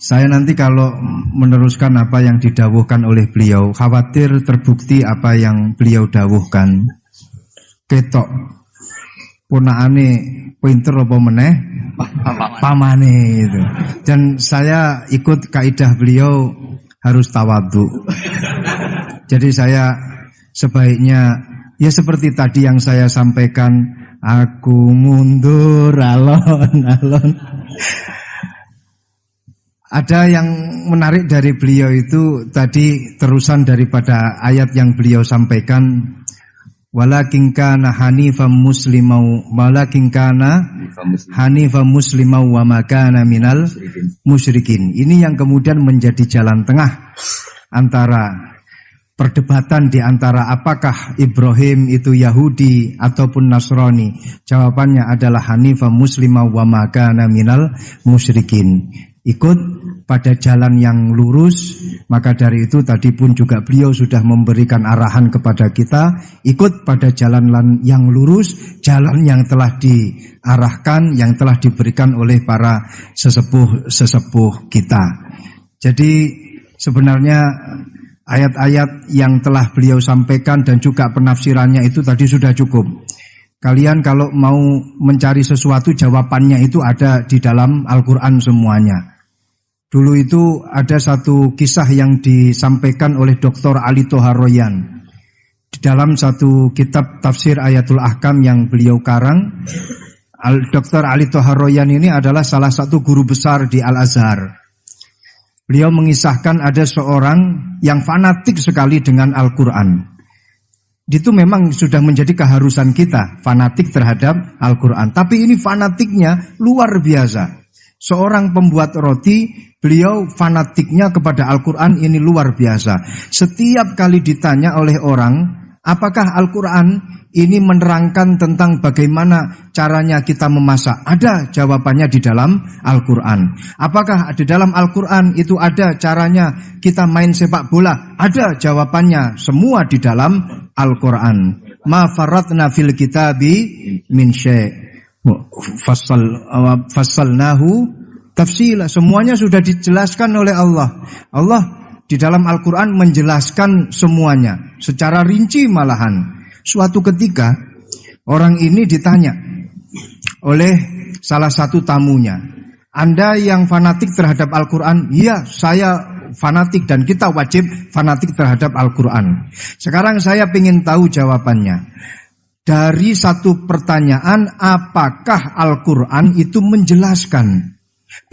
Saya nanti kalau meneruskan apa yang didawuhkan oleh beliau, khawatir terbukti apa yang beliau dawuhkan. Ketok ponakane pinter apa meneh pamane itu. Dan saya ikut kaidah beliau harus tawadhu. Jadi saya sebaiknya ya seperti tadi yang saya sampaikan, aku mundur alon-alon. Ada yang menarik dari beliau itu tadi terusan daripada ayat yang beliau sampaikan, walakin kana hanifan muslimau wa ma kana minal musyrikin. Ini yang kemudian menjadi jalan tengah antara perdebatan di antara apakah Ibrahim itu Yahudi ataupun Nasrani. Jawabannya adalah hanifan muslimau wa ma kana minal musyrikin. Ikut pada jalan yang lurus. Maka dari itu tadi pun juga beliau sudah memberikan arahan kepada kita, ikut pada jalan yang lurus, jalan yang telah diarahkan, yang telah diberikan oleh para sesepuh kita. Jadi sebenarnya ayat-ayat yang telah beliau sampaikan dan juga penafsirannya itu tadi sudah cukup. Kalian kalau mau mencari sesuatu, jawabannya itu ada di dalam Al-Quran semuanya. Dulu itu ada satu kisah yang disampaikan oleh Dr. Ali Toharoyan di dalam satu kitab tafsir Ayatul Ahkam yang beliau karang. Dr. Ali Toharoyan ini adalah salah satu guru besar di Al-Azhar. Beliau mengisahkan ada seorang yang fanatik sekali dengan Al-Quran. Itu memang sudah menjadi keharusan kita, fanatik terhadap Al-Quran. Tapi ini fanatiknya luar biasa. Seorang pembuat roti, beliau fanatiknya kepada Al-Quran ini luar biasa. Setiap kali ditanya oleh orang, apakah Al-Quran ini menerangkan tentang bagaimana caranya kita memasak? Ada jawabannya di dalam Al-Quran. Apakah di dalam Al-Quran itu ada caranya kita main sepak bola? Ada jawabannya, semua di dalam Al-Quran. Ma faratna fil kitabi min syai'. Fassalnahu tafsila. Semuanya sudah dijelaskan oleh Allah. Allah di dalam Al-Quran menjelaskan semuanya secara rinci malahan. Suatu ketika orang ini ditanya oleh salah satu tamunya, Anda yang fanatik terhadap Al-Quran? Iya, saya fanatik dan kita wajib fanatik terhadap Al-Quran. Sekarang saya ingin tahu jawabannya. Dari satu pertanyaan, apakah Al-Quran itu menjelaskan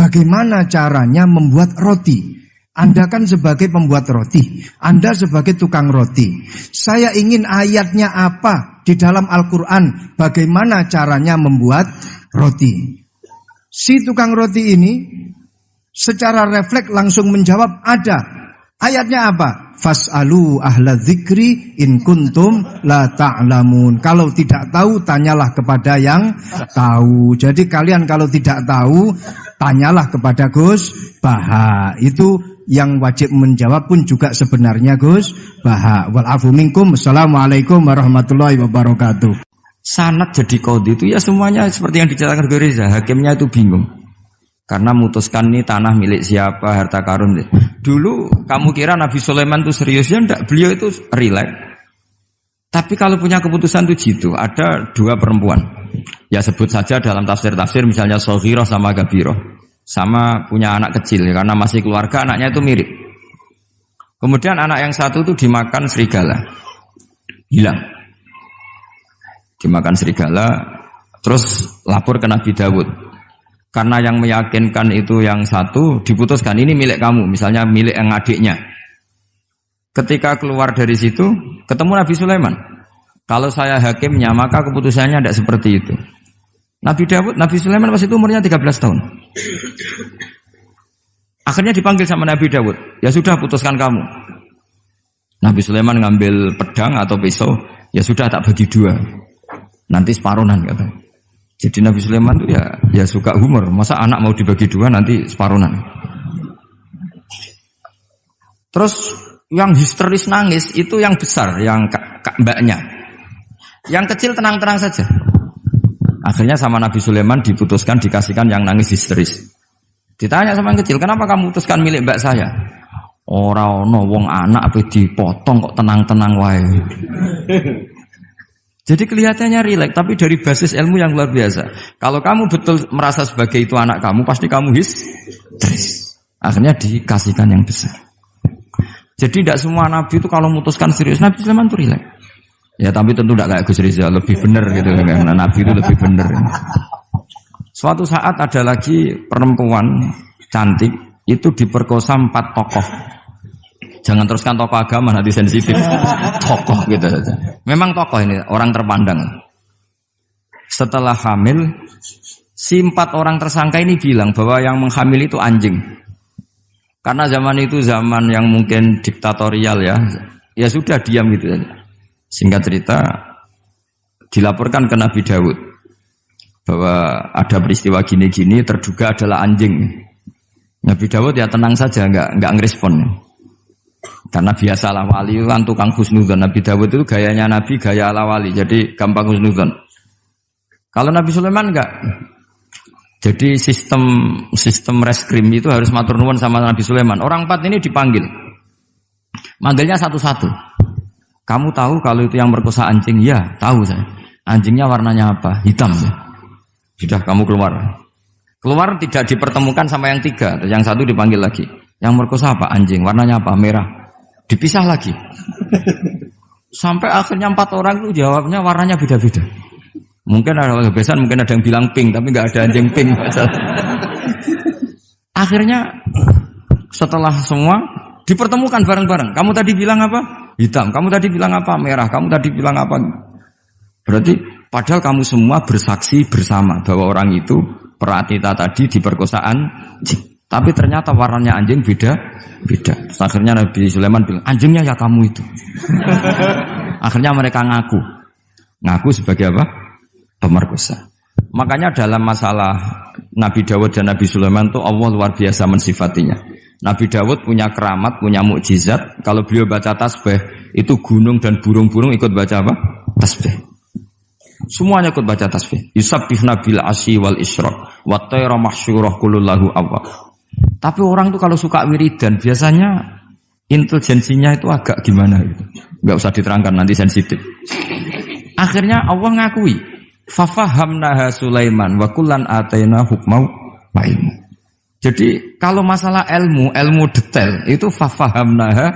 bagaimana caranya membuat roti? Anda kan sebagai pembuat roti, Anda sebagai tukang roti. Saya ingin ayatnya apa di dalam Al-Quran, bagaimana caranya membuat roti. Si tukang roti ini secara refleks langsung menjawab, ada. Ayatnya apa? Fas'alu ahla dzikri in kuntum la ta'lamun. Kalau tidak tahu, tanyalah kepada yang tahu. Jadi kalian kalau tidak tahu, tanyalah kepada Gus Baha. Itu yang wajib menjawab pun juga sebenarnya Gus Baha. Wal afu minkum. Assalamualaikum warahmatullahi wabarakatuh. Sanad jadi qadhi itu ya semuanya seperti yang diceritakan Reza. Hakimnya itu bingung. Karena memutuskan ini tanah milik siapa, harta karun. Dulu kamu kira Nabi Sulaiman itu serius, ya enggak, beliau itu rileks. Tapi kalau punya keputusan itu gitu, ada dua perempuan. Ya sebut saja dalam tafsir-tafsir misalnya Soghirah sama Gabiroh. Sama punya anak kecil, ya, karena masih keluarga anaknya itu mirip. Kemudian anak yang satu itu dimakan serigala. Hilang. Dimakan serigala, terus lapor ke Nabi Dawud. Karena yang meyakinkan itu yang satu, diputuskan ini milik kamu, misalnya milik yang adiknya. Ketika keluar dari situ, ketemu Nabi Sulaiman. Kalau saya hakimnya, maka keputusannya tidak seperti itu. Nabi Sulaiman pas itu umurnya 13 tahun. Akhirnya dipanggil sama Nabi Dawud. Ya sudah, putuskan kamu. Nabi Sulaiman ngambil pedang atau pisau. Ya sudah, tak bagi dua. Nanti separuhan katanya. Jadi Nabi Sulaiman itu ya suka humor. Masa anak mau dibagi dua nanti separuhan. Terus yang histeris nangis itu yang besar, yang mbaknya. Yang kecil tenang-tenang saja. Akhirnya sama Nabi Sulaiman diputuskan dikasihkan yang nangis histeris. Ditanya sama yang kecil, kenapa kamu putuskan milik mbak saya? Ora ono wong anak apa dipotong kok tenang-tenang wae. Jadi kelihatannya rileks, tapi dari basis ilmu yang luar biasa. Kalau kamu betul merasa sebagai itu anak kamu, pasti kamu histeris. Akhirnya dikasihkan yang besar. Jadi tidak semua nabi itu kalau memutuskan serius. Nabi Sulaiman itu rileks. Ya tapi tentu tidak kayak Gus Rizal, lebih benar gitu. Karena nabi itu lebih benar. Suatu saat ada lagi perempuan cantik itu diperkosa 4 tokoh. Jangan teruskan tokoh agama, nanti sensitif. Tokoh gitu saja. Memang tokoh ini, orang terpandang. Setelah hamil, si 4 orang tersangka ini bilang bahwa yang menghamil itu anjing. Karena zaman itu zaman yang mungkin diktatorial ya. Ya sudah, diam gitu saja. Singkat cerita, dilaporkan ke Nabi Dawud bahwa ada peristiwa gini-gini, terduga adalah anjing. Nabi Dawud ya tenang saja, enggak ngerespon. Karena biasalah wali itu kan tukang husnudzon. Nabi Dawud itu gayanya Nabi, gaya ala wali, jadi gampang husnudzon. Kalau Nabi Sulaiman enggak. Jadi sistem reskrim itu harus matur nuwun sama Nabi Sulaiman. Orang 4 ini dipanggil. Manggilnya satu-satu. Kamu tahu kalau itu yang merkosa anjing? Ya, tahu saya. Anjingnya warnanya apa? Hitam ya. Sudah kamu keluar. Keluar tidak dipertemukan sama yang 3. Yang 1 dipanggil lagi. Yang merkosa apa? Anjing. Warnanya apa? Merah. Dipisah lagi. Sampai akhirnya 4 orang itu jawabnya warnanya beda-beda. Mungkin ada kebiasaan, mungkin ada yang bilang pink, tapi nggak ada anjing pink. Akhirnya setelah semua dipertemukan bareng-bareng. Kamu tadi bilang apa? Hitam. Kamu tadi bilang apa? Merah. Kamu tadi bilang apa? Berarti padahal kamu semua bersaksi bersama bahwa orang itu Pratita tadi diperkosaan anjing. Tapi ternyata warnanya anjing beda. Terus akhirnya Nabi Sulaiman bilang, anjingnya ya kamu itu. Akhirnya mereka ngaku sebagai apa? Pemerkosa. Makanya dalam masalah Nabi Dawud dan Nabi Sulaiman itu Allah luar biasa mensifatinya. Nabi Dawud punya keramat, punya mukjizat. Kalau beliau baca tasbih, itu gunung dan burung-burung ikut baca apa? Tasbih. Semuanya ikut baca tasbih. Yusabbihna bil asyi wal isyraq wa tayra mahsyurah kulullahu awwab. Tapi orang tuh kalau suka wiridan biasanya intelijensinya itu agak gimana gitu. Enggak usah diterangkan nanti sensitif. Akhirnya Allah ngakui, fafahamnaha Sulaiman wa kullan ataina hukmau wa ilmu. Jadi kalau masalah ilmu detail itu fafahamnaha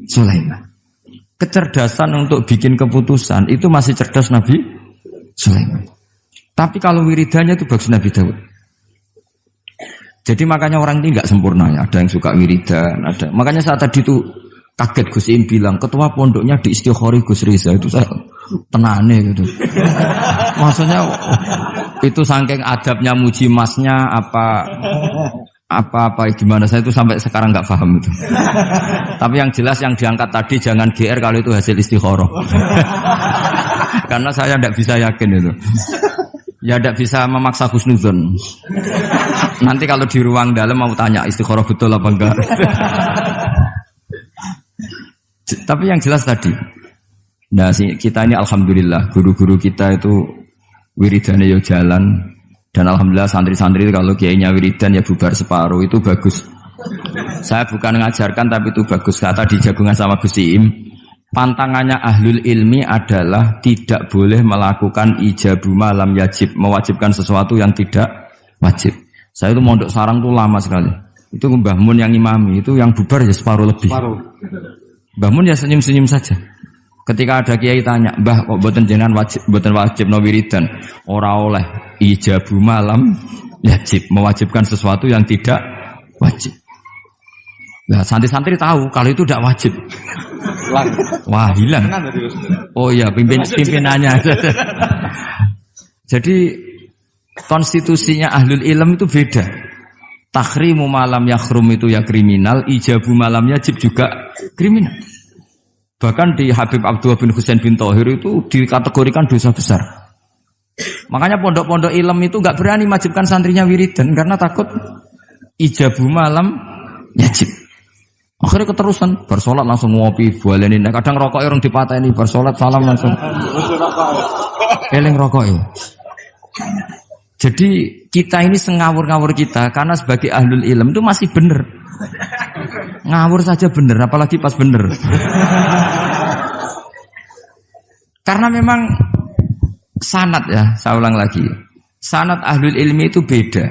Sulaiman. Kecerdasan untuk bikin keputusan itu masih cerdas Nabi Sulaiman. Tapi kalau wiridannya itu bagus Nabi Dawud. Jadi makanya orang ini nggak sempurna ya. Ada yang suka wiridan, ada. Makanya saat tadi itu kaget Gus Im bilang ketua pondoknya di Istighori Gus Riza itu saya tenane gitu. Maksudnya itu saking adabnya muji masnya apa gimana saya itu sampai sekarang nggak paham itu. Tapi yang jelas yang diangkat tadi jangan GR kalau itu hasil istikharah. Karena saya tidak bisa yakin itu. Ya tidak bisa memaksa husnudzon. Nanti kalau di ruang dalam mau tanya istikharah betul apa enggak. Tapi yang jelas tadi. Nah, kita ini alhamdulillah guru-guru kita itu wiridannya ya jalan. Dan alhamdulillah santri-santri kalau kiainya wiridan ya bubar separuh itu bagus. Saya bukan mengajarkan tapi itu bagus. Kata di jagungan sama Gus Iim, pantangannya ahlul ilmi adalah tidak boleh melakukan ijabu malam yajib, mewajibkan sesuatu yang tidak wajib. Saya itu mondok sarang tuh lama sekali. Itu Mbah Mun yang imami, itu yang bubar ya separuh lebih. Mbah Mun ya senyum-senyum saja. Ketika ada kiai tanya, Mbah kok boten jenengan boten wajib no wiridan? Ora oleh ijabu malam yajib, mewajibkan sesuatu yang tidak wajib. Nah, santri-santri tahu kalau itu tidak wajib. Wah, hilang. Oh iya, pimpinannya. Jadi konstitusinya ahlul ilm itu beda. Takhrimu malam yakhrum itu ya kriminal, ijabu malam yajib juga kriminal. Bahkan di Habib Abdullah bin Husain bin Thohir itu dikategorikan dosa besar. Makanya pondok-pondok ilm itu enggak berani wajibkan santrinya wiridan karena takut ijabu malam yajib. Akhirnya keterusan, bersolat langsung ngopi, bualenin. Kadang rokoknya orang dipatahin, bersolat salam langsung. Eling rokoknya. Jadi kita ini sengawur-ngawur kita karena sebagai ahlul ilm itu masih benar. Ngawur saja benar, apalagi pas benar. Karena memang sanad ya, saya ulang lagi. Sanad ahlul ilmi itu beda,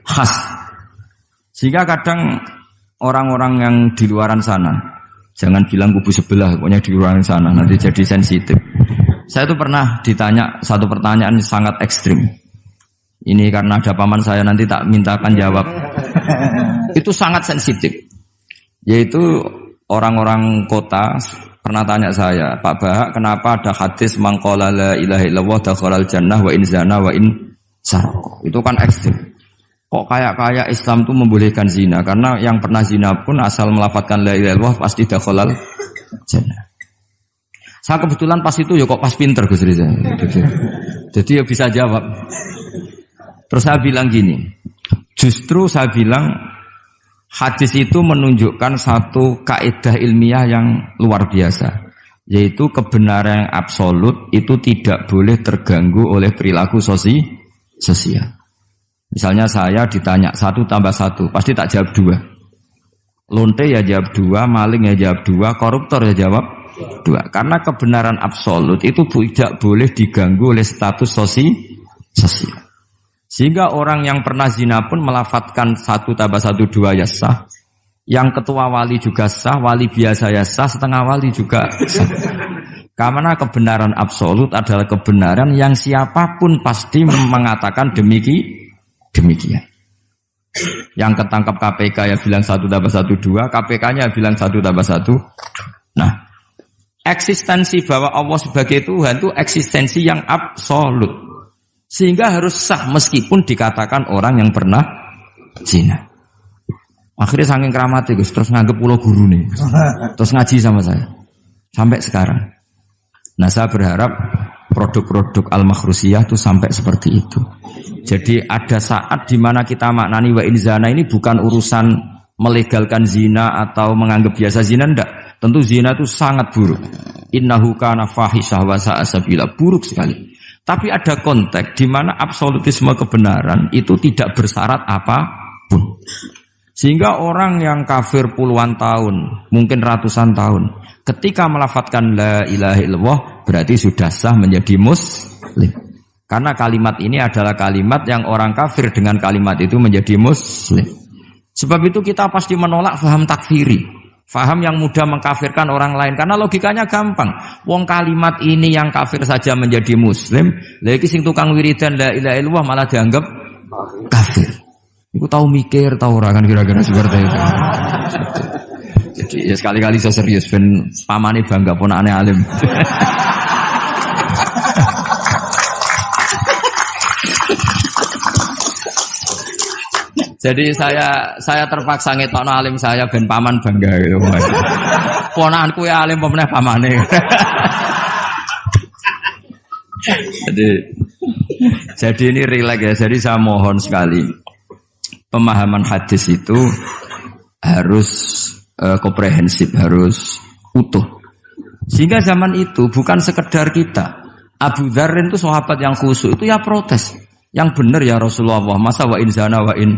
khas. Sehingga kadang orang-orang yang di luaran sana, jangan bilang kubu sebelah, pokoknya di luaran sana, nanti jadi sensitif. Saya itu pernah ditanya satu pertanyaan sangat ekstrim. Ini karena ada paman saya nanti tak mintakan jawab. Itu sangat sensitif. Yaitu orang-orang kota pernah tanya saya, Pak Bahak, kenapa ada hadis mangqala la ilaha illallah dakhalal jannah wa in zana wa in sarqa. Itu kan ekstrim. Kok kayak Islam itu membolehkan zina? Karena yang pernah zina pun asal melafadzkan la ilaha illallah pasti dakhalal jannah. Saya kebetulan pas itu ya kok pas pinter Gus Riza. Jadi ya bisa jawab. Terus saya bilang gini, justru saya bilang Hadis itu menunjukkan satu kaidah ilmiah yang luar biasa, yaitu kebenaran yang absolut itu tidak boleh terganggu oleh perilaku sosial. Misalnya saya ditanya 1 tambah 1, pasti tak jawab 2. Lonte ya jawab 2, maling ya jawab 2, koruptor ya jawab 2. Karena kebenaran absolut itu tidak boleh diganggu oleh status sosial. Sehingga orang yang pernah zina pun melafatkan 1 tambah 1 2 ya sah. Yang ketua wali juga sah, wali biasa ya sah, setengah wali juga sah. Karena kebenaran absolut adalah kebenaran yang siapapun pasti mengatakan demikian. Yang ketangkap KPK ya bilang 1 tambah 1 2, KPK-nya bilang 1 tambah 1. Nah, eksistensi bahwa Allah sebagai Tuhan itu eksistensi yang absolut. Sehingga harus sah meskipun dikatakan orang yang pernah zina. Akhirnya saking keramatnya Gus, terus nganggep pulau guru nih, terus ngaji sama saya sampai sekarang. Nah saya berharap produk-produk al-makhrusiyah itu sampai seperti itu. Jadi ada saat di mana kita maknani wa in zina ini bukan urusan melegalkan zina atau menganggap biasa zina, enggak. Tentu zina itu sangat buruk. Innahu kana fahisyah wa sa'a sabila, buruk sekali. Tapi ada konteks di mana absolutisme kebenaran itu tidak bersyarat apapun. Sehingga orang yang kafir puluhan tahun, mungkin ratusan tahun, ketika melafadzkan la ilaha illallah berarti sudah sah menjadi muslim. Karena kalimat ini adalah kalimat yang orang kafir dengan kalimat itu menjadi muslim. Sebab itu kita pasti menolak faham takfiri. Faham yang mudah mengkafirkan orang lain. Karena logikanya gampang. Wong kalimat ini yang kafir saja menjadi muslim. Lagi sing tukang wiridan la ilaha illallah malah dianggap kafir. Iku tahu mikir, tahu orang kan kira-kira seperti itu. Jadi ya sekali-kali saya serius. Ben pamane bangga ponakane alim. Jadi saya terpaksa ngetokno alim saya ben paman bangga gitu. Ponakanku ya alim pemeneh pamane. Jadi ini rileks ya. Jadi saya mohon sekali pemahaman hadis itu harus komprehensif, harus utuh. Sehingga zaman itu bukan sekedar kita. Abu Dzar itu sahabat yang khusyuk itu ya protes. Yang benar ya Rasulullah, masa wa in zana wa in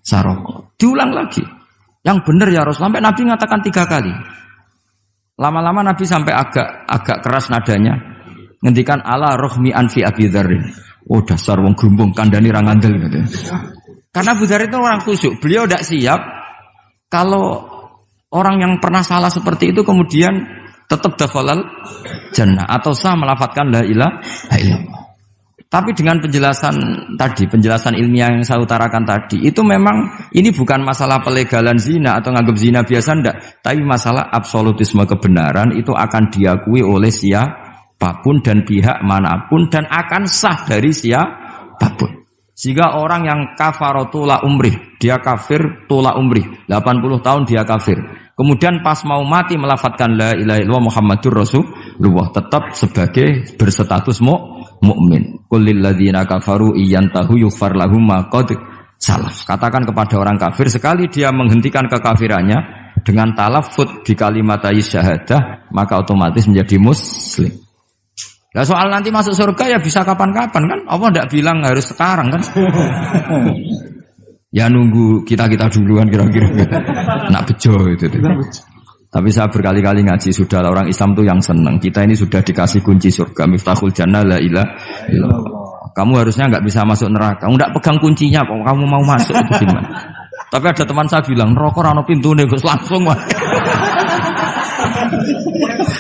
saroko. Diulang lagi. Yang benar ya Rasulullah. Sampai Nabi mengatakan 3 kali. Lama-lama Nabi sampai agak keras nadanya. Ngendikan ala rohmi anfi Abi Dzarrin. Oh dasar wong grumbung kandhani ra ngandel gitu. Karena Abu Dzar itu orang khusyuk. Beliau tidak siap kalau orang yang pernah salah seperti itu kemudian tetap dakhalal jannah atau sah melafadzkan la ilaha illallah. Tapi dengan penjelasan ilmiah yang saya utarakan tadi, itu memang ini bukan masalah pelegalan zina atau nganggap zina biasa, enggak. Tapi masalah absolutisme kebenaran itu akan diakui oleh siapapun dan pihak manapun dan akan sah dari siapapun. Sehingga orang yang kafaro tula umrih, dia kafir tula umrih, 80 tahun dia kafir. Kemudian pas mau mati melafadzkan la ilaha illallah Muhammadur Rasulullah, tetap sebagai berstatus mukmin. Qul lil ladzina kafaru iyantahu yughfar lahum ma qad salaf. Katakan kepada orang kafir sekali dia menghentikan kekafirannya dengan talaffuz di kalimat syahadah maka otomatis menjadi muslim. Nah soal nanti masuk surga ya bisa kapan-kapan kan? Allah tidak bilang harus sekarang kan? Ya nunggu kita duluan kira-kira. Nak bejo itu. Tapi saya berkali-kali ngaji sudah orang Islam tuh yang senang. Kita ini sudah dikasih kunci surga, miftahul jannah la ilaha illallah. Kamu harusnya enggak bisa masuk neraka. Enggak pegang kuncinya kok kamu mau masuk itu gimana? Tapi ada teman saya bilang, "Neraka ora ono pintune, Gus, langsung wae."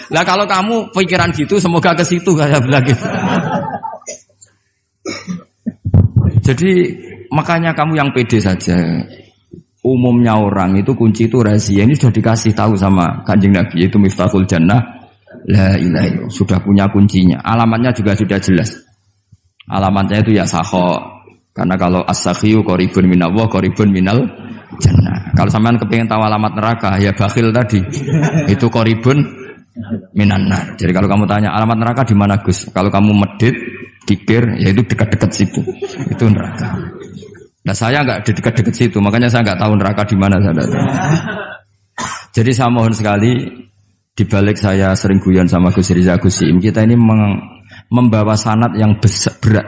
Lah kalau kamu pikiran gitu semoga ke situ kayak bilang gitu. Jadi makanya kamu yang pede saja. Umumnya orang itu kunci itu rahasia. Ini sudah dikasih tahu sama Kanjeng Nabi, yaitu miftahul jannah la ilaha illallah. Sudah punya kuncinya. Alamatnya juga sudah jelas. Alamatnya itu ya sakho. Karena kalau as-sakhiyu qaribun minallah, qaribun minal jannah. Kalau sampean kepengin tahu alamat neraka, ya bakhil tadi. Itu qaribun minannar. Jadi kalau kamu tanya alamat neraka di mana Gus? Kalau kamu medit, pikir, ya itu dekat-dekat situ. Itu neraka. Nah saya nggak di dekat-dekat situ, makanya saya nggak tahu neraka di mana saya tahu. Jadi saya mohon sekali, di balik saya sering guyon sama Gus Riza Gus Im, kita ini membawa sanad yang berat.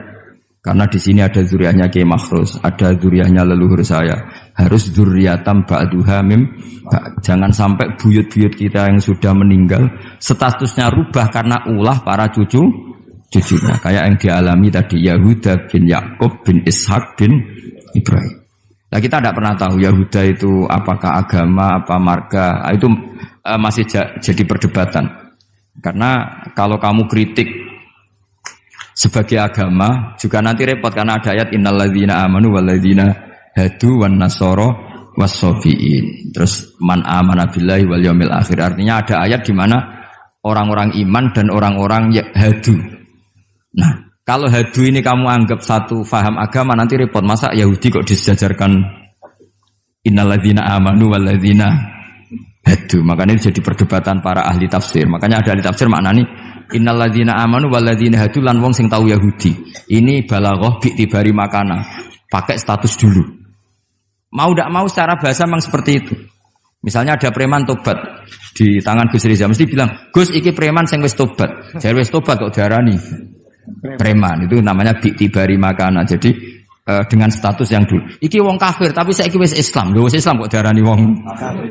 Karena di sini ada zuriatnya Kiai Makhrus, ada zuriatnya leluhur saya. Harus zuriatam ba'duha mim. Jangan sampai buyut-buyut kita yang sudah meninggal statusnya rubah karena ulah para cucunya. Kayak yang dialami tadi Yahuda bin Yakub bin Ishak bin Ibrahim. Nah kita tidak pernah tahu Yahuda itu apakah agama, apa marga. Itu masih jadi perdebatan. Karena kalau kamu kritik sebagai agama juga nanti repot karena ada ayat innalladzina amanu walladzina hadu wan nasara wassabiin. Terus man amana billahi wal yaumil akhir. Artinya ada ayat di mana orang-orang iman dan orang-orang hadu. Nah, kalau hadu ini kamu anggap satu faham agama nanti repot. Masa Yahudi kok disejajarkan innalladzina amanu walladzina hadu. Makanya ini jadi perdebatan para ahli tafsir. Makanya ada ahli tafsir maknani innalladzina amanu walladzina hadu lan wong sing tau Yahudi. Ini balaghah bi'tibari makana. Pakai status dulu. Mau tidak mau secara bahasa memang seperti itu. Misalnya ada preman tobat di tangan Gus Riza mesti bilang, "Gus iki preman sing wis tobat." Jare wis tobat kok diarani preman. Itu namanya bi'tibari makana. Jadi dengan status yang dulu. Iki wong kafir tapi saiki wis Islam. Lho wis Islam kok diarani wong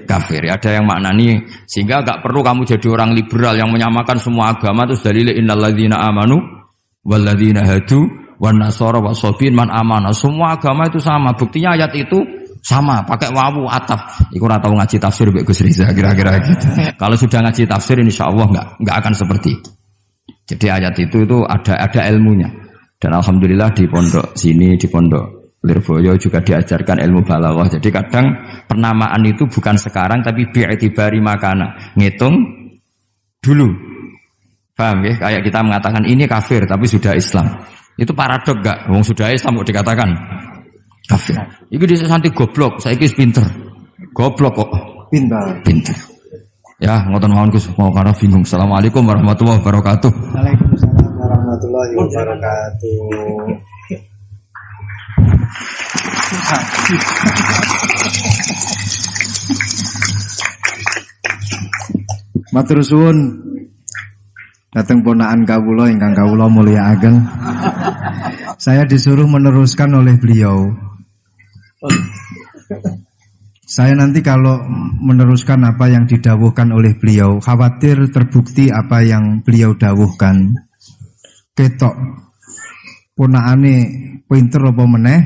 kafir. Ada yang maknani sehingga enggak perlu kamu jadi orang liberal yang menyamakan semua agama terus dalile innalladzina amanu walladzina hadu wan nasara wasabiin man amana. Semua agama itu sama. Buktinya ayat itu sama, pakai wawu ataf. Iku ora tau ngaji tafsir mbek Gus Riza kira-kira gitu. Kalau sudah ngaji tafsir insyaallah enggak akan seperti itu. Jadi ayat itu ada ilmunya. Dan alhamdulillah di pondok sini, di pondok Lirboyo juga diajarkan ilmu balaghah. Jadi kadang penamaan itu bukan sekarang tapi bi'tibari makana. Ngitung dulu. Paham ya? Kayak kita mengatakan ini kafir tapi sudah Islam. Itu paradok enggak? Wong sudah Islam kok dikatakan kafir. Iku dhisik santi goblok, saiki wis pinter. Goblok kok pinter. Ya, ngoten mawon Gus, mau karena bingung. Assalamualaikum warahmatullahi wabarakatuh. Waalaikumsalam warahmatullahi wabarakatuh. Matur suwun dateng ponakan kawula ingkang kawula mulyakaken. Saya disuruh meneruskan oleh beliau. Saya nanti kalau meneruskan apa yang didawuhkan oleh beliau, khawatir terbukti apa yang beliau dawuhkan. Ketok ponakane pinter apa meneh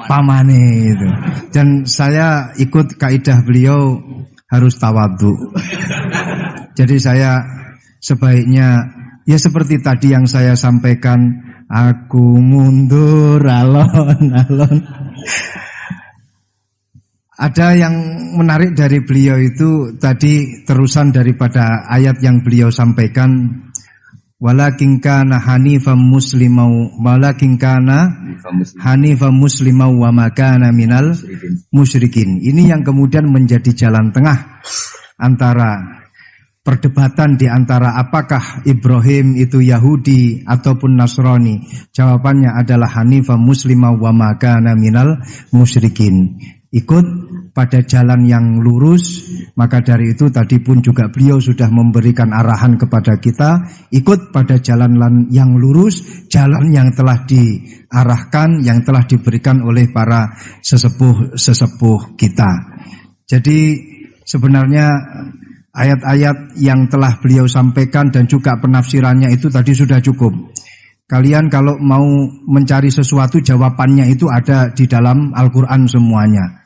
pamane itu. Dan saya ikut kaidah beliau harus tawadhu. Jadi saya sebaiknya ya seperti tadi yang saya sampaikan, aku mundur alon-alon. Ada yang menarik dari beliau itu tadi terusan daripada ayat yang beliau sampaikan, walakin kana hanifan muslimau wa ma kana minal musyrikin. Ini yang kemudian menjadi jalan tengah antara perdebatan di antara apakah Ibrahim itu Yahudi ataupun Nasrani. Jawabannya adalah hanifan muslimau wa ma kana minal musyrikin. Ikut pada jalan yang lurus. Maka dari itu tadi pun juga beliau sudah memberikan arahan kepada kita, ikut pada jalan yang lurus, jalan yang telah diarahkan, yang telah diberikan oleh para sesepuh kita. Jadi sebenarnya ayat-ayat yang telah beliau sampaikan dan juga penafsirannya itu tadi sudah cukup. Kalian kalau mau mencari sesuatu, jawabannya itu ada di dalam Al-Quran semuanya.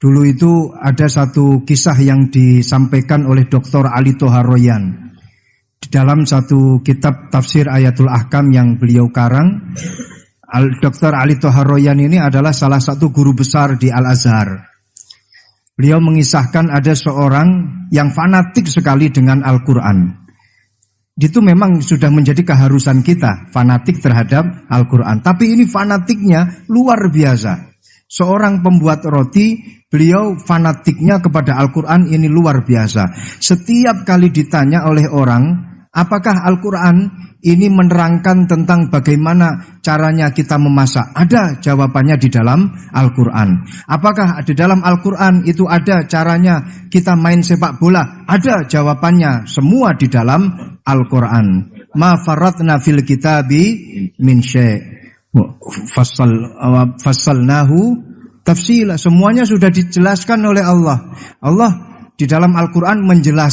Dulu itu ada satu kisah yang disampaikan oleh Dr. Ali Toharoyan. Di dalam satu kitab tafsir Ayatul Ahkam yang beliau karang, Dr. Ali Toharoyan ini adalah salah satu guru besar di Al-Azhar. Beliau mengisahkan ada seorang yang fanatik sekali dengan Al-Quran. Itu memang sudah menjadi keharusan kita, fanatik terhadap Al-Quran. Tapi ini fanatiknya luar biasa. Seorang pembuat roti, beliau fanatiknya kepada Al-Quran ini luar biasa. Setiap kali ditanya oleh orang, Apakah Al-Quran ini menerangkan tentang bagaimana caranya kita memasak? Ada jawabannya di dalam Al-Quran. Apakah di dalam Al-Quran itu ada caranya kita main sepak bola? Ada jawabannya, semua di dalam Al-Quran. Ma faratna fil kitabi min syai'. Fassalnahu tafsila. Semuanya sudah dijelaskan oleh Allah. Allah di dalam Al-Quran menjelaskan